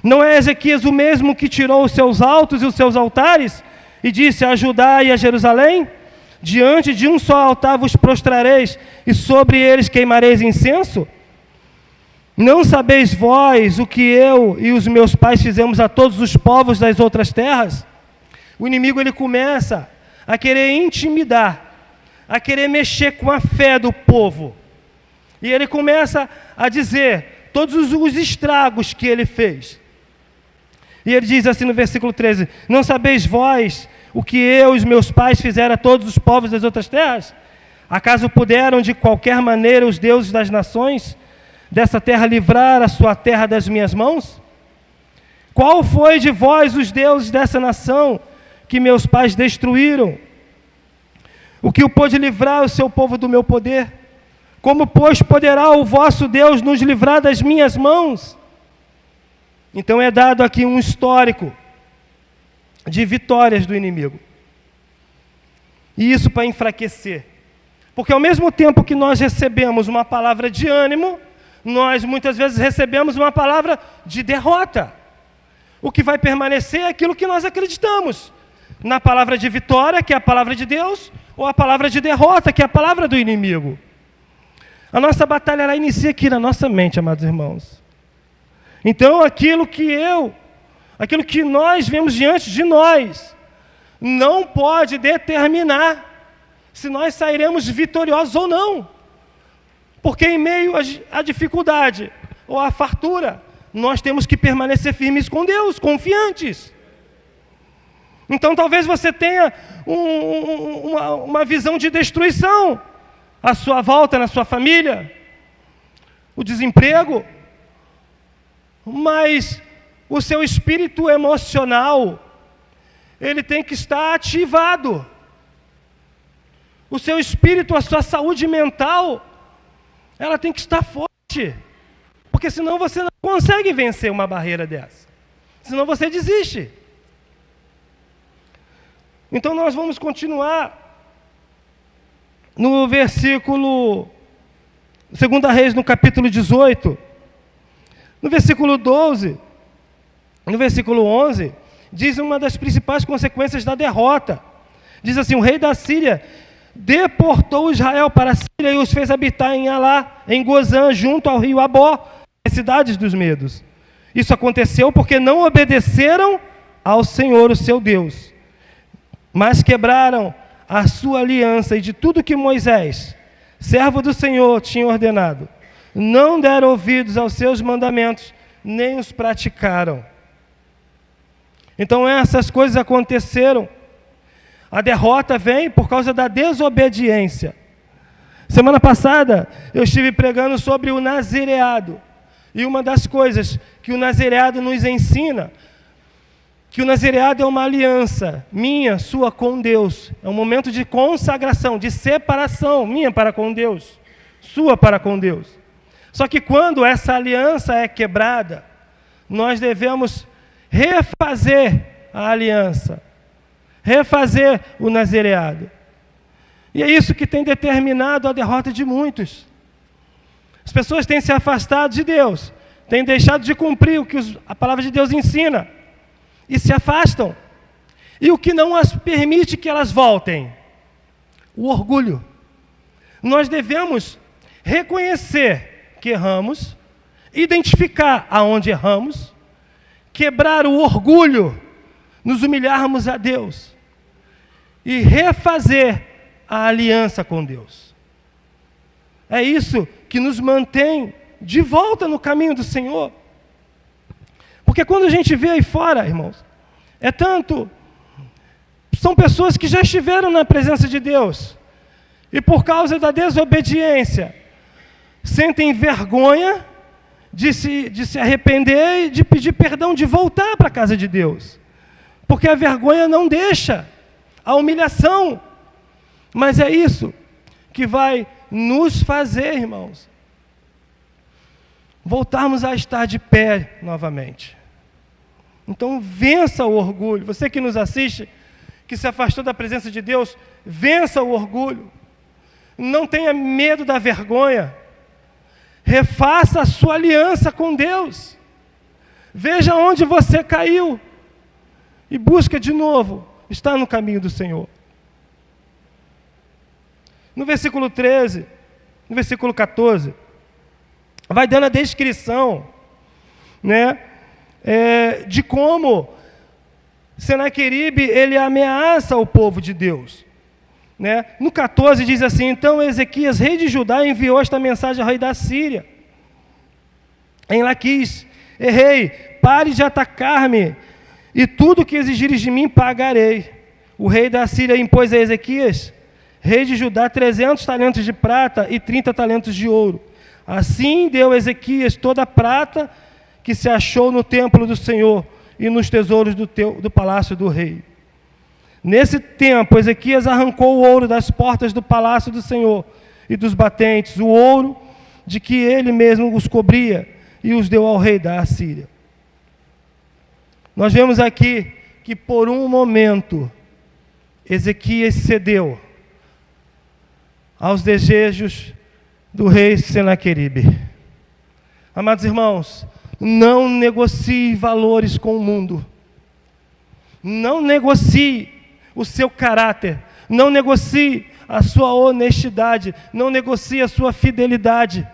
Não é Ezequias o mesmo que tirou os seus altos e os seus altares, e disse a Judá e a Jerusalém: diante de um só altar vos prostrareis, e sobre eles queimareis incenso? Não sabeis vós o que eu e os meus pais fizemos a todos os povos das outras terras? O inimigo ele começa a querer intimidar, a querer mexer com a fé do povo. E ele começa a dizer todos os estragos que ele fez. E ele diz assim no versículo 13: não sabeis vós o que eu e os meus pais fizeram a todos os povos das outras terras? Acaso puderam de qualquer maneira os deuses das nações dessa terra livrar a sua terra das minhas mãos? Qual foi de vós os deuses dessa nação que meus pais destruíram? O que o pôde livrar o seu povo do meu poder? Como, pois, poderá o vosso Deus nos livrar das minhas mãos? Então é dado aqui um histórico de vitórias do inimigo. E isso para enfraquecer. Porque ao mesmo tempo que nós recebemos uma palavra de ânimo, nós muitas vezes recebemos uma palavra de derrota. O que vai permanecer é aquilo que nós acreditamos. Na palavra de vitória, que é a palavra de Deus, ou a palavra de derrota, que é a palavra do inimigo. A nossa batalha ela inicia aqui na nossa mente, amados irmãos. Então aquilo que nós vemos diante de nós, não pode determinar se nós sairemos vitoriosos ou não. Porque em meio à dificuldade ou à fartura, nós temos que permanecer firmes com Deus, confiantes. Então talvez você tenha uma visão de destruição à sua volta, na sua família, o desemprego, mas o seu espírito emocional, ele tem que estar ativado. O seu espírito, a sua saúde mental, ela tem que estar forte, porque senão você não consegue vencer uma barreira dessa, senão você desiste. Então nós vamos continuar no versículo 2 Reis, no capítulo 18, no versículo 12, no versículo 11, diz uma das principais consequências da derrota. Diz assim: o rei da Síria deportou Israel para a Síria e os fez habitar em Alá, em Gozã, junto ao rio Abó, as cidades dos medos. Isso aconteceu porque não obedeceram ao Senhor, o seu Deus, mas quebraram a sua aliança, e de tudo que Moisés, servo do Senhor, tinha ordenado, não deram ouvidos aos seus mandamentos, nem os praticaram. Então essas coisas aconteceram. A derrota vem por causa da desobediência. Semana passada eu estive pregando sobre o nazireado. E uma das coisas que o nazireado nos ensina que o nazireado é uma aliança minha, sua com Deus. É um momento de consagração, de separação minha para com Deus, sua para com Deus. Só que quando essa aliança é quebrada, nós devemos refazer a aliança, refazer o nazireado. E é isso que tem determinado a derrota de muitos. As pessoas têm se afastado de Deus, têm deixado de cumprir o que a palavra de Deus ensina, e se afastam. E o que não as permite que elas voltem? O orgulho. Nós devemos reconhecer que erramos, identificar aonde erramos, quebrar o orgulho, nos humilharmos a Deus e refazer a aliança com Deus. É isso que nos mantém de volta no caminho do Senhor. Porque quando a gente vê aí fora, irmãos, são pessoas que já estiveram na presença de Deus e por causa da desobediência sentem vergonha de se arrepender e de pedir perdão, de voltar para a casa de Deus. Porque a vergonha não deixa, a humilhação. Mas é isso que vai nos fazer, irmãos, voltarmos a estar de pé novamente. Então vença o orgulho. Você que nos assiste, que se afastou da presença de Deus, vença o orgulho. Não tenha medo da vergonha. Refaça a sua aliança com Deus. Veja onde você caiu e busca de novo estar no caminho do Senhor. No versículo 13, no versículo 14, vai dando a descrição, de como Senaqueribe, ele ameaça o povo de Deus. No 14 diz assim: então Ezequias, rei de Judá, enviou esta mensagem ao rei da Síria, em Laquis: rei, pare de atacar-me, e tudo que exigires de mim pagarei. O rei da Síria impôs a Ezequias, rei de Judá, 300 talentos de prata e 30 talentos de ouro. Assim deu Ezequias toda a prata que se achou no templo do Senhor e nos tesouros do palácio do rei. Nesse tempo, Ezequias arrancou o ouro das portas do palácio do Senhor e dos batentes, o ouro de que ele mesmo os cobria, e os deu ao rei da Assíria. Nós vemos aqui que por um momento Ezequias cedeu aos desejos do rei Senaqueribe. Amados irmãos, não negocie valores com o mundo. Não negocie o seu caráter. Não negocie a sua honestidade. Não negocie a sua fidelidade.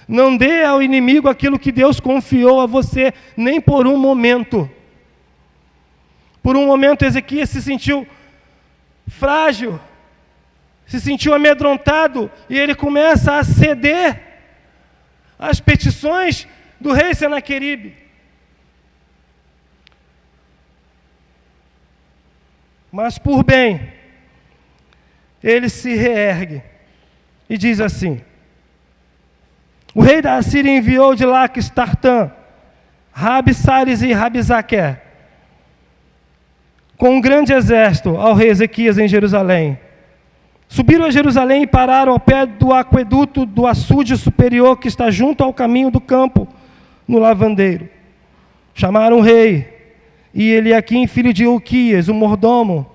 Não dê ao inimigo aquilo que Deus confiou a você, nem por um momento. Por um momento Ezequias se sentiu frágil, se sentiu amedrontado, e ele começa a ceder às petições do rei Senaqueribe. Mas por bem, ele se reergue e diz assim: o rei da Assíria enviou de Laquis, Tartã, Rabsaris e Rabsaquer, com um grande exército ao rei Ezequias em Jerusalém. Subiram a Jerusalém e pararam ao pé do aqueduto do açude superior que está junto ao caminho do campo, no lavandeiro. Chamaram o rei, e Eliaquim, filho de Uquias, o mordomo,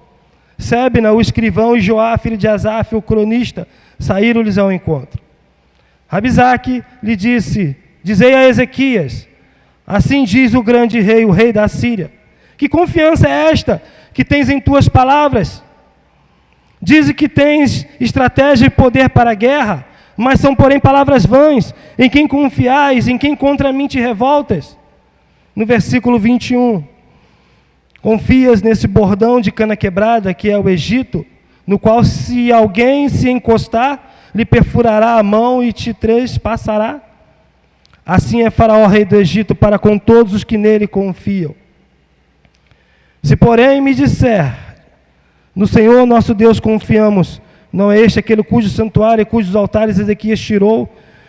Sebna, o escrivão, e Joá, filho de Asaf, o cronista, saíram-lhes ao encontro. Rabsaque lhe disse: dizei a Ezequias, assim diz o grande rei, o rei da Síria: que confiança é esta que tens em tuas palavras? Dize que tens estratégia e poder para a guerra, mas são, porém, palavras vãs. Em quem confiais, em quem contra mim te revoltas? No versículo 21, confias nesse bordão de cana quebrada, que é o Egito, no qual se alguém se encostar, lhe perfurará a mão e te trespassará? Assim é Faraó, rei do Egito, para com todos os que nele confiam. Se, porém, me disser: no Senhor nosso Deus confiamos, não é este aquele cujo santuário e cujos altares Ezequias tirou,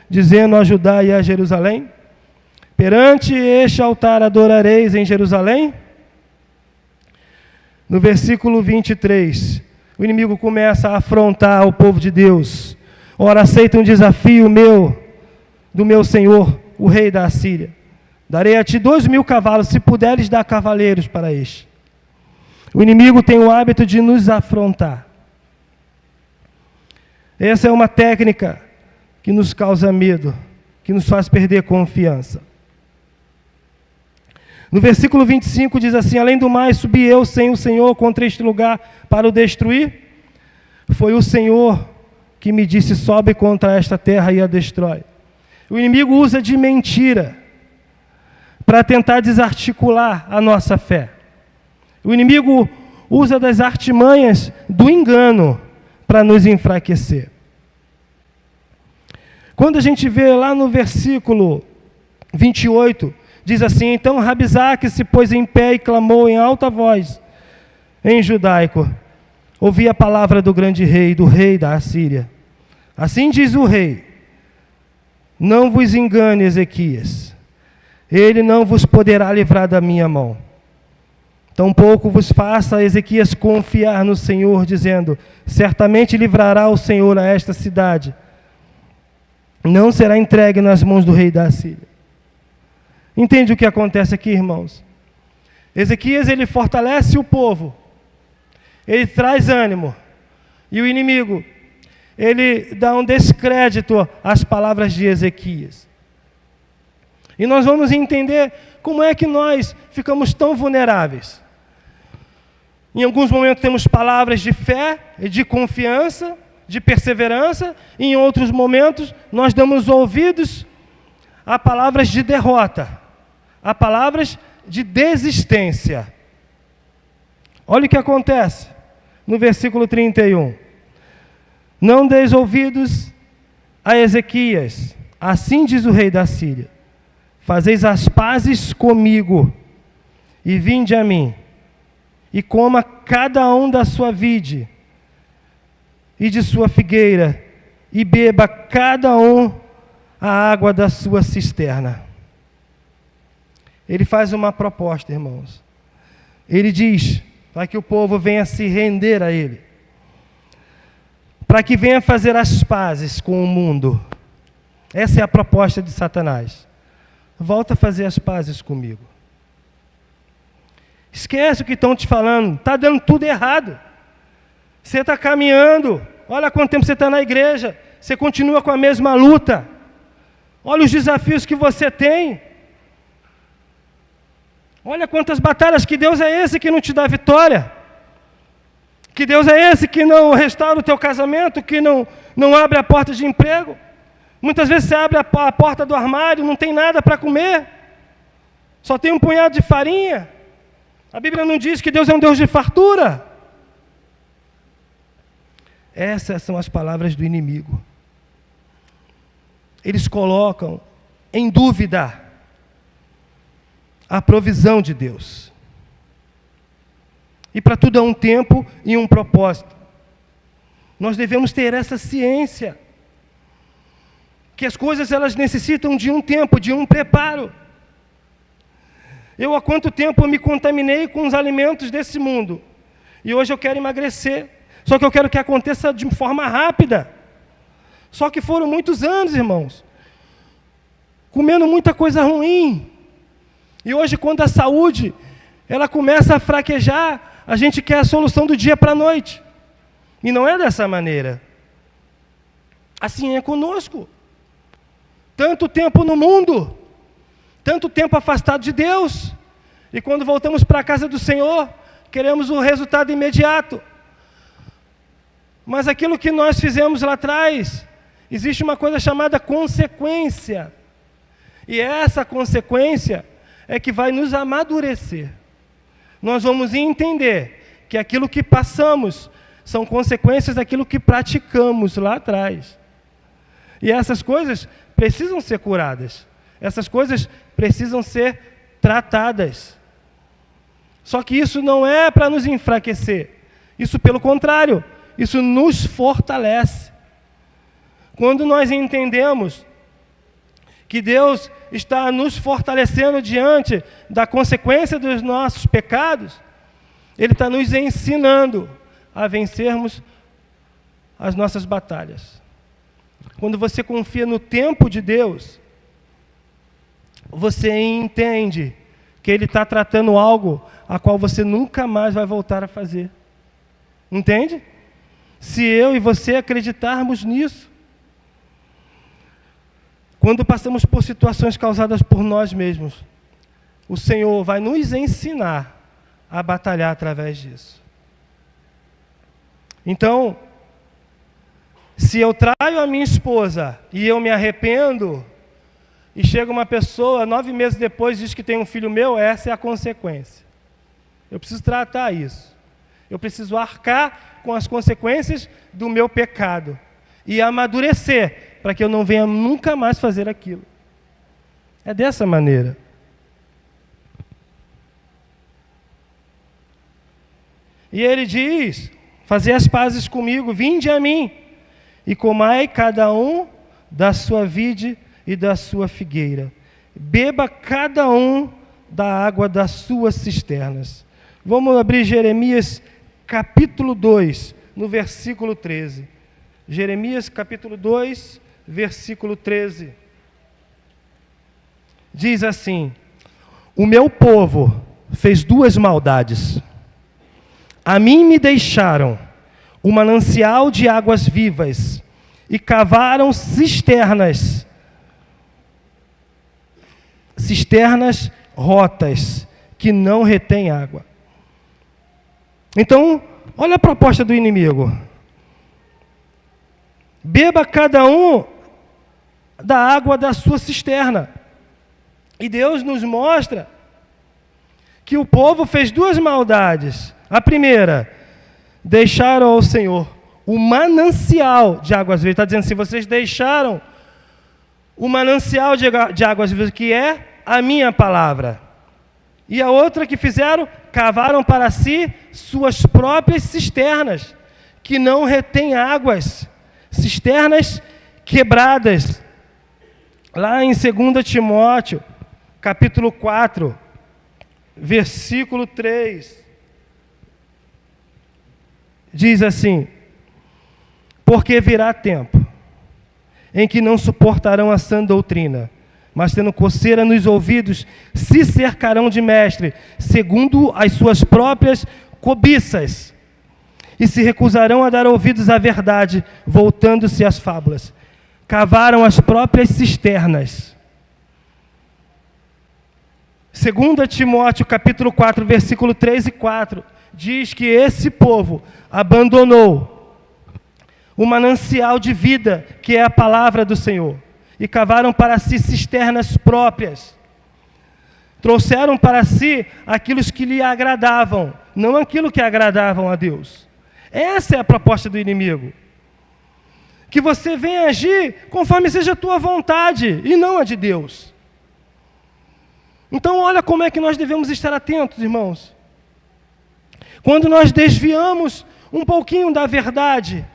dizendo a Judá e a Jerusalém? Perante este altar adorareis em Jerusalém? No versículo 23, o inimigo começa a afrontar o povo de Deus. Ora, aceita um desafio do meu senhor, o rei da Assíria. Darei a ti 2.000 cavalos, se puderes dar cavaleiros para este. O inimigo tem o hábito de nos afrontar. Essa é uma técnica que nos causa medo, que nos faz perder confiança. No versículo 25 diz assim: além do mais, subi eu sem o Senhor contra este lugar para o destruir. Foi o Senhor que me disse: sobe contra esta terra e a destrói. O inimigo usa de mentira para tentar desarticular a nossa fé. O inimigo usa das artimanhas do engano para nos enfraquecer. Quando a gente vê lá no versículo 28, diz assim: então Rabisaque se pôs em pé e clamou em alta voz, em judaico: ouvi a palavra do grande rei, do rei da Assíria. Assim diz o rei: não vos engane, Ezequias, ele não vos poderá livrar da minha mão. Tampouco vos faça, Ezequias, confiar no Senhor, dizendo: certamente livrará o Senhor a esta cidade. Não será entregue nas mãos do rei da Assíria. Entende o que acontece aqui, irmãos? Ezequias, ele fortalece o povo, ele traz ânimo, e o inimigo, ele dá um descrédito às palavras de Ezequias. E nós vamos entender como é que nós ficamos tão vulneráveis. Em alguns momentos temos palavras de fé, de confiança, de perseverança, e em outros momentos nós damos ouvidos a palavras de derrota, a palavras de desistência. Olha o que acontece no versículo 31. Não deis ouvidos a Ezequias, assim diz o rei da Síria: fazeis as pazes comigo, e vinde a mim, e coma cada um da sua vide, e de sua figueira, e beba cada um a água da sua cisterna. Ele faz uma proposta, irmãos. Ele diz para que o povo venha se render a ele, para que venha fazer as pazes com o mundo. Essa é a proposta de Satanás. Volta a fazer as pazes comigo. Esquece o que estão te falando, está dando tudo errado. Você está caminhando, olha quanto tempo você está na igreja, você continua com a mesma luta. Olha os desafios que você tem. Olha quantas batalhas. Que Deus é esse que não te dá vitória? Que Deus é esse que não restaura o teu casamento, que não abre a porta de emprego? Muitas vezes você abre a porta do armário, não tem nada para comer, só tem um punhado de farinha. A Bíblia não diz que Deus é um Deus de fartura? Essas são as palavras do inimigo. Eles colocam em dúvida a provisão de Deus. E para tudo há um tempo e um propósito. Nós devemos ter essa ciência, que as coisas elas necessitam de um tempo, de um preparo. Eu há quanto tempo eu me contaminei com os alimentos desse mundo, e hoje eu quero emagrecer, só que eu quero que aconteça de forma rápida. Só que foram muitos anos, irmãos, comendo muita coisa ruim, e hoje quando a saúde ela começa a fraquejar, a gente quer a solução do dia para a noite, e não é dessa maneira. Assim é conosco. Tanto tempo no mundo, tanto tempo afastado de Deus, e quando voltamos para a casa do Senhor, queremos o resultado imediato. Mas aquilo que nós fizemos lá atrás, existe uma coisa chamada consequência, e essa consequência é que vai nos amadurecer. Nós vamos entender que aquilo que passamos são consequências daquilo que praticamos lá atrás. E essas coisas precisam ser curadas. Essas coisas precisam ser tratadas. Só que isso não é para nos enfraquecer. Isso, pelo contrário, isso nos fortalece. Quando nós entendemos que Deus está nos fortalecendo diante da consequência dos nossos pecados, Ele está nos ensinando a vencermos as nossas batalhas. Quando você confia no tempo de Deus, você entende que Ele está tratando algo a qual você nunca mais vai voltar a fazer. Entende? Se eu e você acreditarmos nisso, quando passamos por situações causadas por nós mesmos, o Senhor vai nos ensinar a batalhar através disso. Então, se eu traio a minha esposa e eu me arrependo, e chega uma pessoa, 9 meses depois, diz que tem um filho meu, essa é a consequência. Eu preciso tratar isso. Eu preciso arcar com as consequências do meu pecado e amadurecer, para que eu não venha nunca mais fazer aquilo. É dessa maneira. E ele diz: fazei as pazes comigo, vinde a mim, e comai cada um da sua vide e da sua figueira. Beba cada um da água das suas cisternas. Vamos abrir Jeremias capítulo 2, no versículo 13. Jeremias capítulo 2, versículo 13. Diz assim: o meu povo fez 2 maldades. A mim me deixaram um manancial de águas vivas e cavaram cisternas rotas que não retêm água. Então, olha a proposta do inimigo. Beba cada um da água da sua cisterna. E Deus nos mostra que o povo fez 2 maldades. A primeira, deixaram ao Senhor o manancial de águas vivas. Está dizendo assim: vocês deixaram o manancial de águas vivas, que é a minha palavra. E a outra que fizeram, cavaram para si suas próprias cisternas, que não retêm águas, cisternas quebradas. Lá em 2 Timóteo, capítulo 4, versículo 3, diz assim: porque virá tempo em que não suportarão a sã doutrina, mas tendo coceira nos ouvidos, se cercarão de mestre, segundo as suas próprias cobiças, e se recusarão a dar ouvidos à verdade, voltando-se às fábulas. Cavaram as próprias cisternas. 2 Timóteo capítulo 4, versículo 3 e 4, diz que esse povo abandonou o manancial de vida, que é a palavra do Senhor, e cavaram para si cisternas próprias. Trouxeram para si aquilo que lhe agradavam, não aquilo que agradavam a Deus. Essa é a proposta do inimigo. Que você venha agir conforme seja a tua vontade, e não a de Deus. Então olha como é que nós devemos estar atentos, irmãos. Quando nós desviamos um pouquinho da verdade,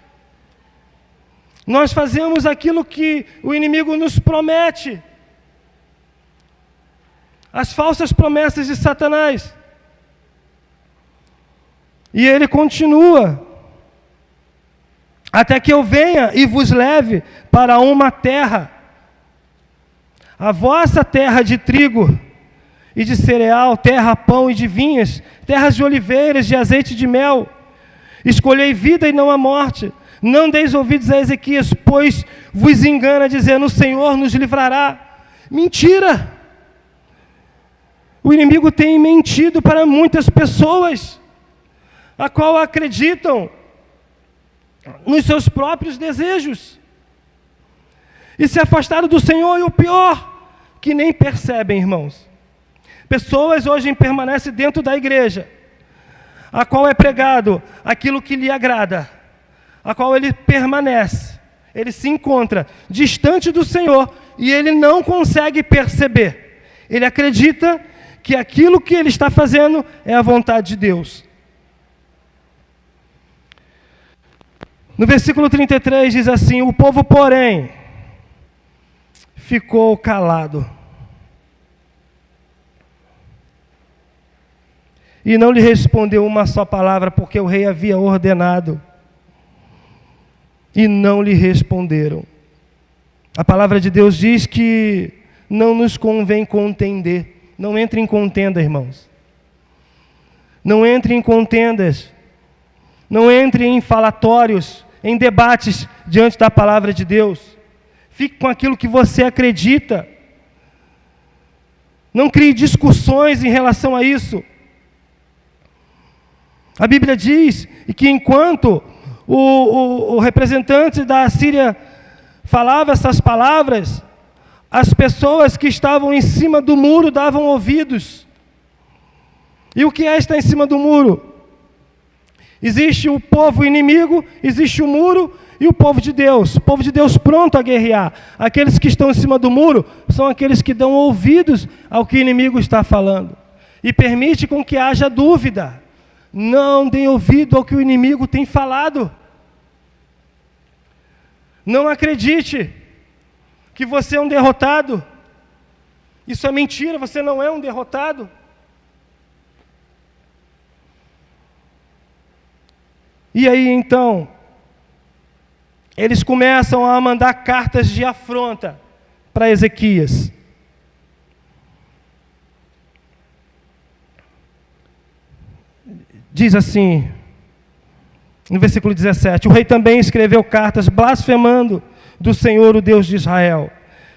nós fazemos aquilo que o inimigo nos promete. As falsas promessas de Satanás. E ele continua: até que eu venha e vos leve para uma terra, a vossa terra de trigo e de cereal, terra pão e de vinhas, terras de oliveiras, de azeite e de mel. Escolhei vida e não a morte. Não deis ouvidos a Ezequias, pois vos engana, dizendo: o Senhor nos livrará. Mentira! O inimigo tem mentido para muitas pessoas, a qual acreditam nos seus próprios desejos, e se afastaram do Senhor, e o pior, que nem percebem, irmãos. Pessoas hoje permanecem dentro da igreja, a qual é pregado aquilo que lhe agrada, a qual ele permanece, ele se encontra distante do Senhor, e ele não consegue perceber. Ele acredita que aquilo que ele está fazendo é a vontade de Deus. No versículo 33 diz assim: o povo, porém, ficou calado. e não lhe respondeu uma só palavra, porque o rei havia ordenado. E não lhe responderam. A palavra de Deus diz que não nos convém contender. Não entre em contenda, irmãos. Não entre em contendas. Não entre em falatórios, em debates diante da palavra de Deus. Fique com aquilo que você acredita. Não crie discussões em relação a isso. A Bíblia diz que enquanto o representante da Assíria falava essas palavras, as pessoas que estavam em cima do muro davam ouvidos. E o que é estar em cima do muro? Existe o povo inimigo, existe o muro e o povo de Deus. O povo de Deus pronto a guerrear. Aqueles que estão em cima do muro são aqueles que dão ouvidos ao que o inimigo está falando. E permite com que haja dúvida. Não dê ouvido ao que o inimigo tem falado. Não acredite que você é um derrotado. Isso é mentira, você não é um derrotado. E aí então, eles começam a mandar cartas de afronta para Ezequias. Diz assim, no versículo 17, o rei também escreveu cartas blasfemando do Senhor, o Deus de Israel,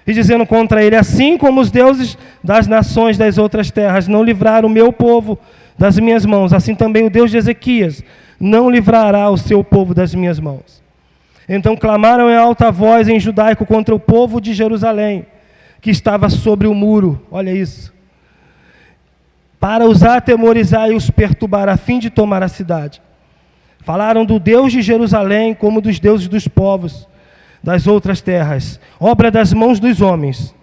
e dizendo contra ele, assim como os deuses das nações das outras terras não livraram o meu povo das minhas mãos, assim também o Deus de Ezequias não livrará o seu povo das minhas mãos. Então clamaram em alta voz em judaico contra o povo de Jerusalém, que estava sobre o muro, olha isso, para os atemorizar e os perturbar, a fim de tomar a cidade. Falaram do Deus de Jerusalém como dos deuses dos povos das outras terras, obra das mãos dos homens.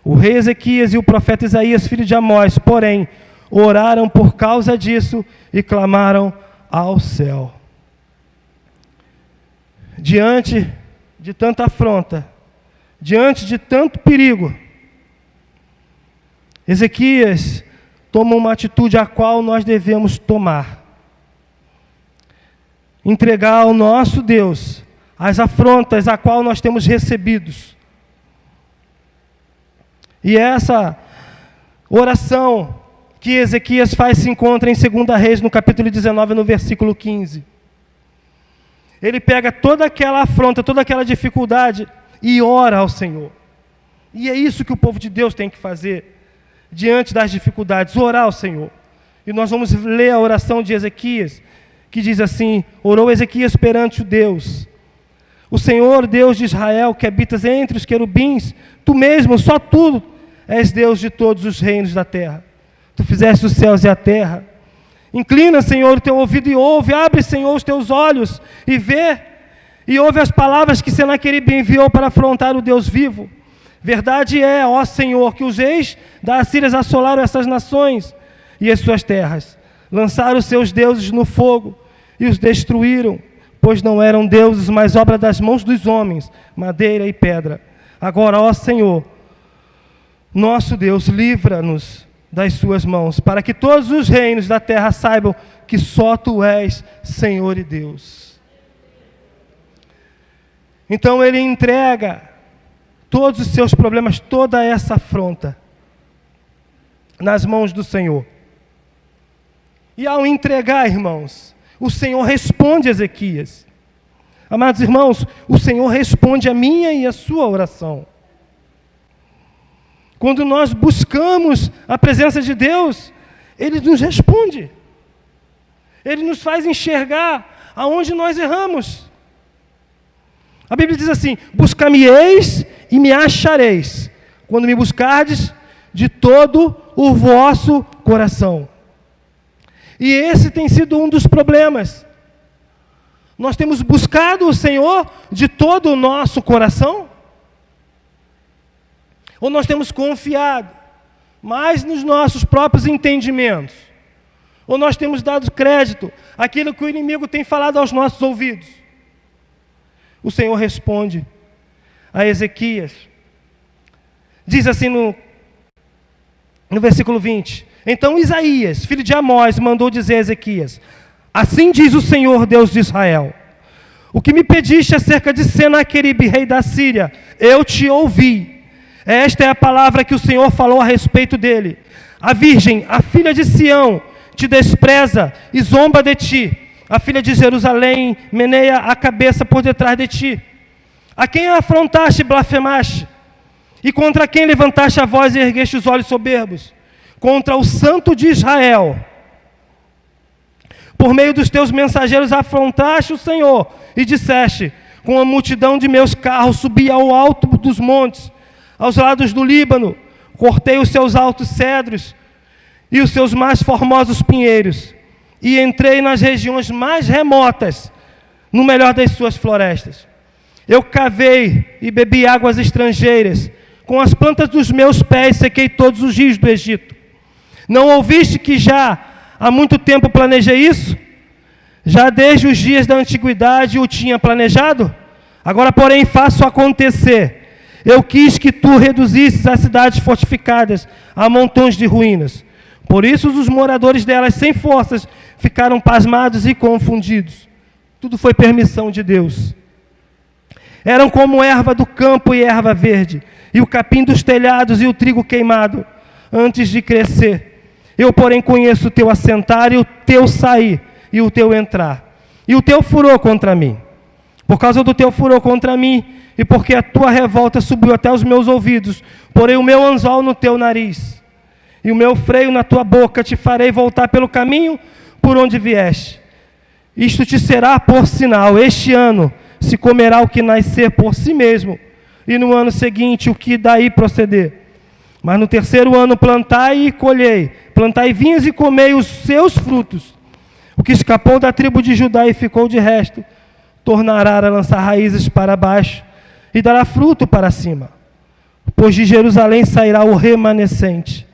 O rei Ezequias e o profeta Isaías, filho de Amós, porém, oraram por causa disso e clamaram ao céu. Diante de tanta afronta, diante de tanto perigo, Ezequias toma uma atitude a qual nós devemos tomar. Entregar ao nosso Deus as afrontas a qual nós temos recebidos. E essa oração que Ezequias faz se encontra em 2 Reis, no capítulo 19, no versículo 15. Ele pega toda aquela afronta, toda aquela dificuldade e ora ao Senhor. E é isso que o povo de Deus tem que fazer diante das dificuldades, orar ao Senhor. E nós vamos ler a oração de Ezequias, que diz assim, orou Ezequias perante o Deus, o Senhor, Deus de Israel, que habitas entre os querubins, tu mesmo, só tu, és Deus de todos os reinos da terra. Tu fizeste os céus e a terra. Inclina, Senhor, o teu ouvido e ouve, abre, Senhor, os teus olhos e vê, e ouve as palavras que Senaqueribe enviou para afrontar o Deus vivo. Verdade é, ó Senhor, que os reis da Assíria assolaram essas nações e as suas terras, lançaram os seus deuses no fogo e os destruíram, pois não eram deuses, mas obra das mãos dos homens, madeira e pedra. Agora, ó Senhor, nosso Deus, livra-nos das suas mãos, para que todos os reinos da terra saibam que só Tu és Senhor e Deus. Então ele entrega todos os seus problemas, toda essa afronta, nas mãos do Senhor. E ao entregar, irmãos, o Senhor responde a Ezequias. Amados irmãos, o Senhor responde a minha e a sua oração. Quando nós buscamos a presença de Deus, Ele nos responde. Ele nos faz enxergar aonde nós erramos. A Bíblia diz assim, buscar-me-eis e me achareis, quando me buscardes de todo o vosso coração. E esse tem sido um dos problemas. Nós temos buscado o Senhor de todo o nosso coração? Ou nós temos confiado mais nos nossos próprios entendimentos? Ou nós temos dado crédito àquilo que o inimigo tem falado aos nossos ouvidos? O Senhor responde a Ezequias. Diz assim no versículo 20, Então Isaías, filho de Amós, mandou dizer a Ezequias: assim diz o Senhor, Deus de Israel: o que me pediste acerca de Senaqueribe, rei da Síria, eu te ouvi. Esta é a palavra que o Senhor falou a respeito dele. A virgem, a filha de Sião, te despreza e zomba de ti. A filha de Jerusalém meneia a cabeça por detrás de ti. A quem afrontaste e blasfemaste? E contra quem levantaste a voz e ergueste os olhos soberbos? Contra o Santo de Israel. Por meio dos teus mensageiros afrontaste o Senhor e disseste: com a multidão de meus carros subi ao alto dos montes, aos lados do Líbano, cortei os seus altos cedros e os seus mais formosos pinheiros, e entrei nas regiões mais remotas, no melhor das suas florestas. Eu cavei e bebi águas estrangeiras, com as plantas dos meus pés sequei todos os rios do Egito. Não ouviste que já há muito tempo planejei isso? Já desde os dias da antiguidade o tinha planejado? Agora, porém, faço acontecer. Eu quis que tu reduzisses as cidades fortificadas a montões de ruínas. Por isso os moradores delas, sem forças, ficaram pasmados e confundidos. Tudo foi permissão de Deus. Eram como erva do campo e erva verde, e o capim dos telhados e o trigo queimado, antes de crescer. Eu, porém, conheço o teu assentar e o teu sair, e o teu entrar, e o teu furor contra mim. Por causa do teu furor contra mim, e porque a tua revolta subiu até os meus ouvidos, porém o meu anzol no teu nariz, e o meu freio na tua boca, te farei voltar pelo caminho por onde vieste. Isto te será por sinal: este ano se comerá o que nascer por si mesmo, e no ano seguinte o que daí proceder. Mas no terceiro ano plantai e colhei, plantai vinhos e comei os seus frutos. O que escapou da tribo de Judá e ficou de resto, tornará a lançar raízes para baixo e dará fruto para cima. Pois de Jerusalém sairá o remanescente,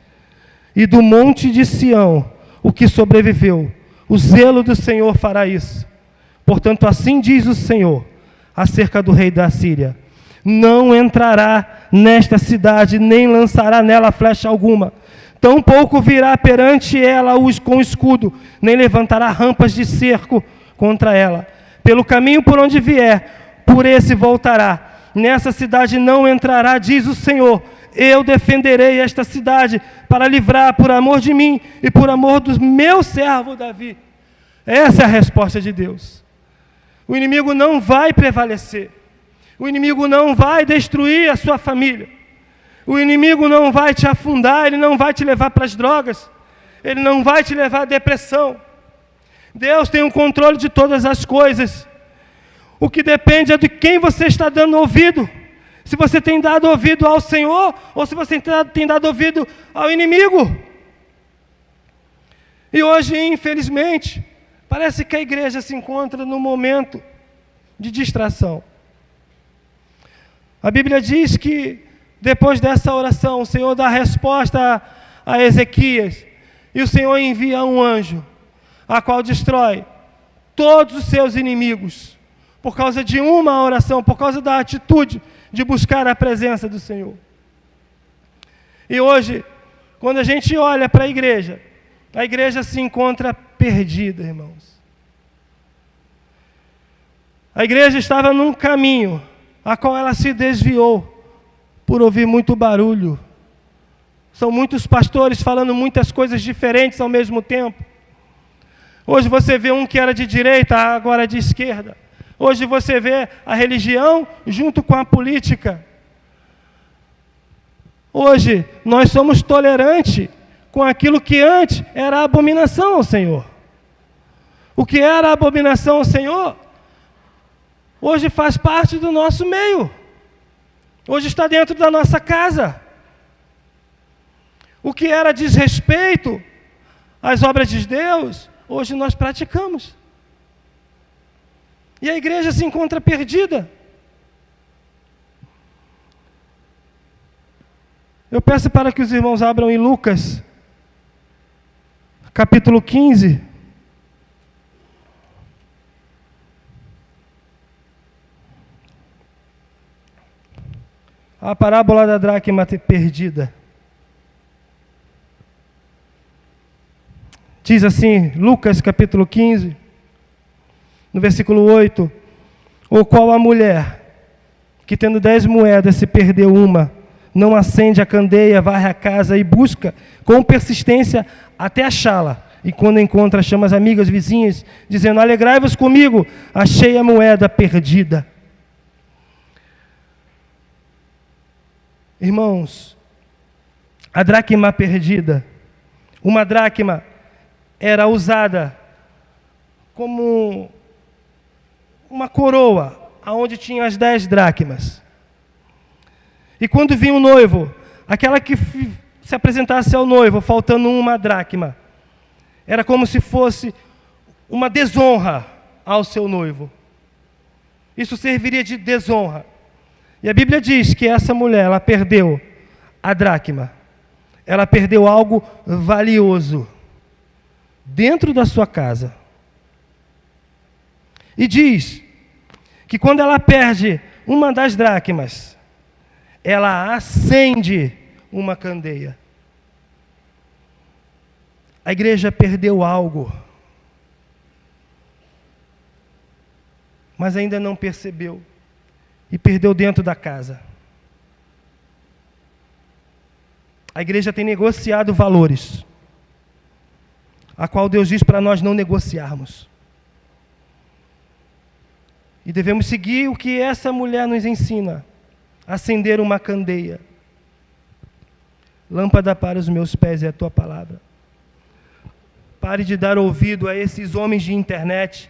e do monte de Sião o que sobreviveu. O zelo do Senhor fará isso. Portanto, assim diz o Senhor acerca do rei da Síria: não entrará nesta cidade, nem lançará nela flecha alguma. Tampouco virá perante ela com escudo, nem levantará rampas de cerco contra ela. Pelo caminho por onde vier, por esse voltará. Nessa cidade não entrará, diz o Senhor. Eu defenderei esta cidade para livrar por amor de mim e por amor do meu servo Davi. Essa é a resposta de Deus. O inimigo não vai prevalecer. O inimigo não vai destruir a sua família. O inimigo não vai te afundar, ele não vai te levar para as drogas. Ele não vai te levar à depressão. Deus tem o controle de todas as coisas. O que depende é de quem você está dando ouvido. Se você tem dado ouvido ao Senhor, ou se você tem dado ouvido ao inimigo. E hoje, infelizmente, parece que a igreja se encontra num momento de distração. A Bíblia diz que, depois dessa oração, o Senhor dá a resposta a Ezequias, e o Senhor envia um anjo, a qual destrói todos os seus inimigos, por causa de uma oração, por causa da atitude de buscar a presença do Senhor. E hoje, quando a gente olha para a igreja se encontra perdida, irmãos. A igreja estava num caminho, a qual ela se desviou, por ouvir muito barulho. São muitos pastores falando muitas coisas diferentes ao mesmo tempo. Hoje você vê um que era de direita, agora de esquerda. Hoje você vê a religião junto com a política. Hoje nós somos tolerantes com aquilo que antes era abominação ao Senhor. O que era abominação ao Senhor, hoje faz parte do nosso meio. Hoje está dentro da nossa casa. O que era desrespeito às obras de Deus, hoje nós praticamos. E a igreja se encontra perdida. Eu peço para que os irmãos abram em Lucas, capítulo 15. A parábola da dracma perdida. Diz assim, Lucas capítulo 15, no versículo 8, ou qual a mulher, que tendo 10 moedas se perdeu uma, não acende a candeia, varre a casa e busca com persistência até achá-la. E quando encontra, chama as amigas vizinhas, dizendo, alegrai-vos comigo, achei a moeda perdida. Irmãos, a dracma perdida, uma dracma era usada como uma coroa, onde tinha as 10 dracmas. E quando vinha o noivo, aquela que se apresentasse ao noivo, faltando uma dracma, era como se fosse uma desonra ao seu noivo. Isso serviria de desonra. E a Bíblia diz que essa mulher, ela perdeu a dracma. Ela perdeu algo valioso dentro da sua casa. E diz que quando ela perde uma das dracmas, ela acende uma candeia. A igreja perdeu algo, mas ainda não percebeu, e perdeu dentro da casa. A igreja tem negociado valores, a qual Deus diz para nós não negociarmos. E devemos seguir o que essa mulher nos ensina: acender uma candeia. Lâmpada para os meus pés é a tua palavra. Pare de dar ouvido a esses homens de internet.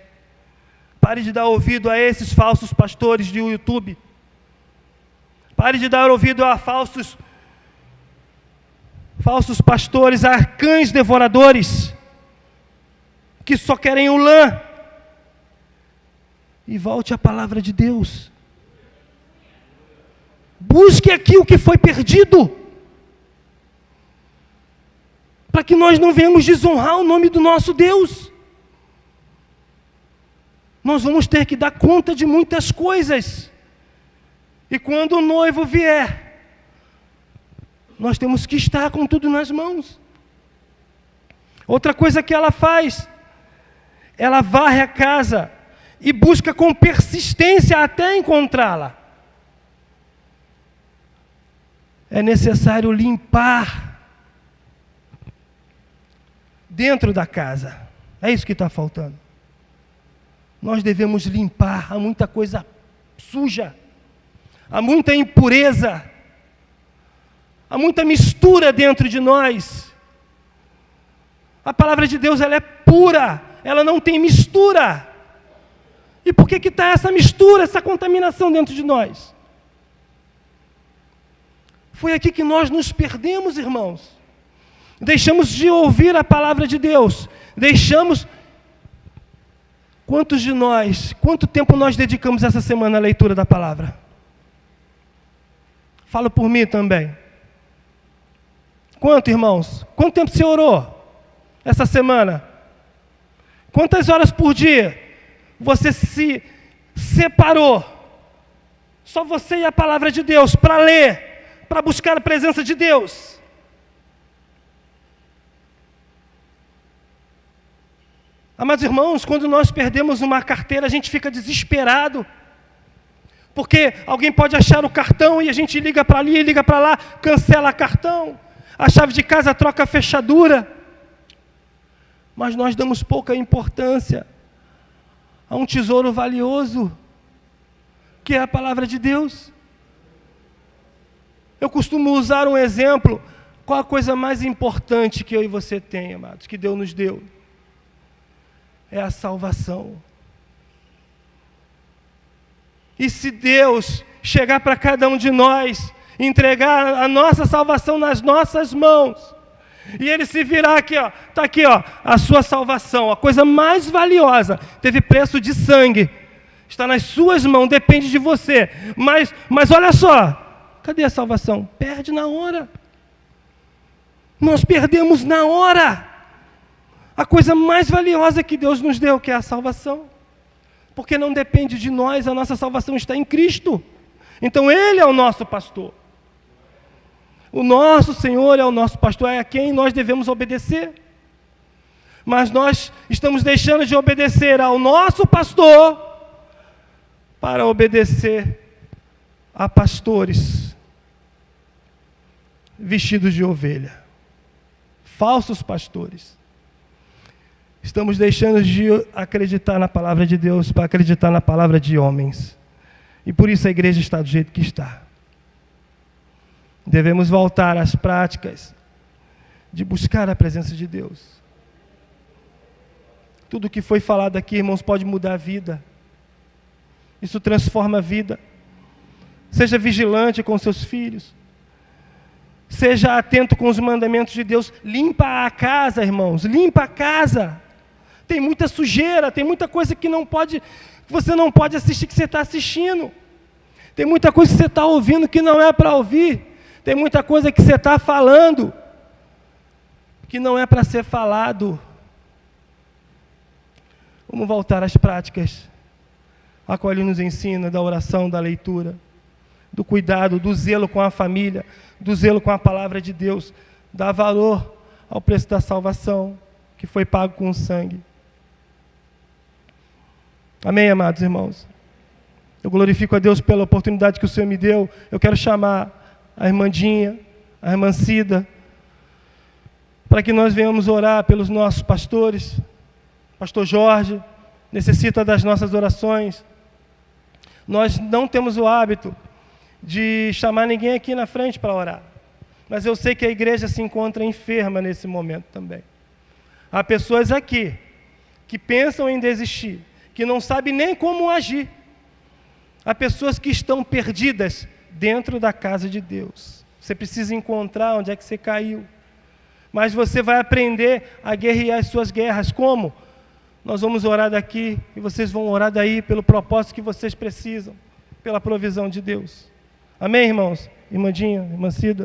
Pare de dar ouvido a esses falsos pastores de YouTube. Pare de dar ouvido a falsos pastores, a cães devoradores, que só querem o lã. E volte à palavra de Deus. Busque aqui o que foi perdido, para que nós não venhamos desonrar o nome do nosso Deus. Nós vamos ter que dar conta de muitas coisas. E quando o noivo vier, nós temos que estar com tudo nas mãos. Outra coisa que ela faz, ela varre a casa e busca com persistência até encontrá-la. É necessário limpar dentro da casa. É isso que está faltando. Nós devemos limpar. Há muita coisa suja, há muita impureza, há muita mistura dentro de nós. A palavra de Deus, ela é pura, ela não tem mistura. E por que está essa mistura, essa contaminação dentro de nós? Foi aqui que nós nos perdemos, irmãos. Deixamos de ouvir a palavra de Deus. Quanto tempo nós dedicamos essa semana à leitura da palavra? Falo por mim também. Quanto, irmãos? Quanto tempo você orou essa semana? Quantas horas por dia você se separou? Só você e a palavra de Deus para ler, para buscar a presença de Deus. Amados irmãos, quando nós perdemos uma carteira, a gente fica desesperado, porque alguém pode achar o cartão e a gente liga para ali, liga para lá, cancela cartão, a chave de casa troca a fechadura, mas nós damos pouca importância a um tesouro valioso, que é a palavra de Deus. Eu costumo usar um exemplo. Qual a coisa mais importante que eu e você tem, amados, que Deus nos deu? É a salvação. E se Deus chegar para cada um de nós, entregar a nossa salvação nas nossas mãos, e Ele se virar aqui, ó, está aqui, ó, a sua salvação, a coisa mais valiosa, teve preço de sangue, está nas suas mãos, depende de você. Mas olha só, cadê a salvação? Perde na hora. Nós perdemos na hora a coisa mais valiosa que Deus nos deu, que é a salvação. Porque não depende de nós, a nossa salvação está em Cristo. Então Ele é o nosso pastor. O nosso Senhor é o nosso pastor, é a quem nós devemos obedecer. Mas nós estamos deixando de obedecer ao nosso pastor para obedecer a pastores vestidos de ovelha, falsos pastores. Estamos deixando de acreditar na palavra de Deus para acreditar na palavra de homens. E por isso a igreja está do jeito que está. Devemos voltar às práticas de buscar a presença de Deus. Tudo que foi falado aqui, irmãos, pode mudar a vida. Isso transforma a vida. Seja vigilante com seus filhos. Seja atento com os mandamentos de Deus. Limpa a casa, irmãos. Limpa a casa. Tem muita sujeira, tem muita coisa que você não pode assistir que você está assistindo. Tem muita coisa que você está ouvindo que não é para ouvir. Tem muita coisa que você está falando que não é para ser falado. Vamos voltar às práticas a qual Ele nos ensina, da oração, da leitura, do cuidado, do zelo com a família, do zelo com a palavra de Deus, dar valor ao preço da salvação que foi pago com o sangue. Amém, amados irmãos? Eu glorifico a Deus pela oportunidade que o Senhor me deu. Eu quero chamar a irmã Dinha, a irmã Cida, para que nós venhamos orar pelos nossos pastores. Pastor Jorge necessita das nossas orações. Nós não temos o hábito de chamar ninguém aqui na frente para orar. Mas eu sei que a igreja se encontra enferma nesse momento também. Há pessoas aqui que pensam em desistir, que não sabem nem como agir. Há pessoas que estão perdidas dentro da casa de Deus. Você precisa encontrar onde é que você caiu. Mas você vai aprender a guerrear as suas guerras. Como? Nós vamos orar daqui e vocês vão orar daí pelo propósito que vocês precisam, pela provisão de Deus. Amém, irmãos? Irmã Dinha, irmã Cida?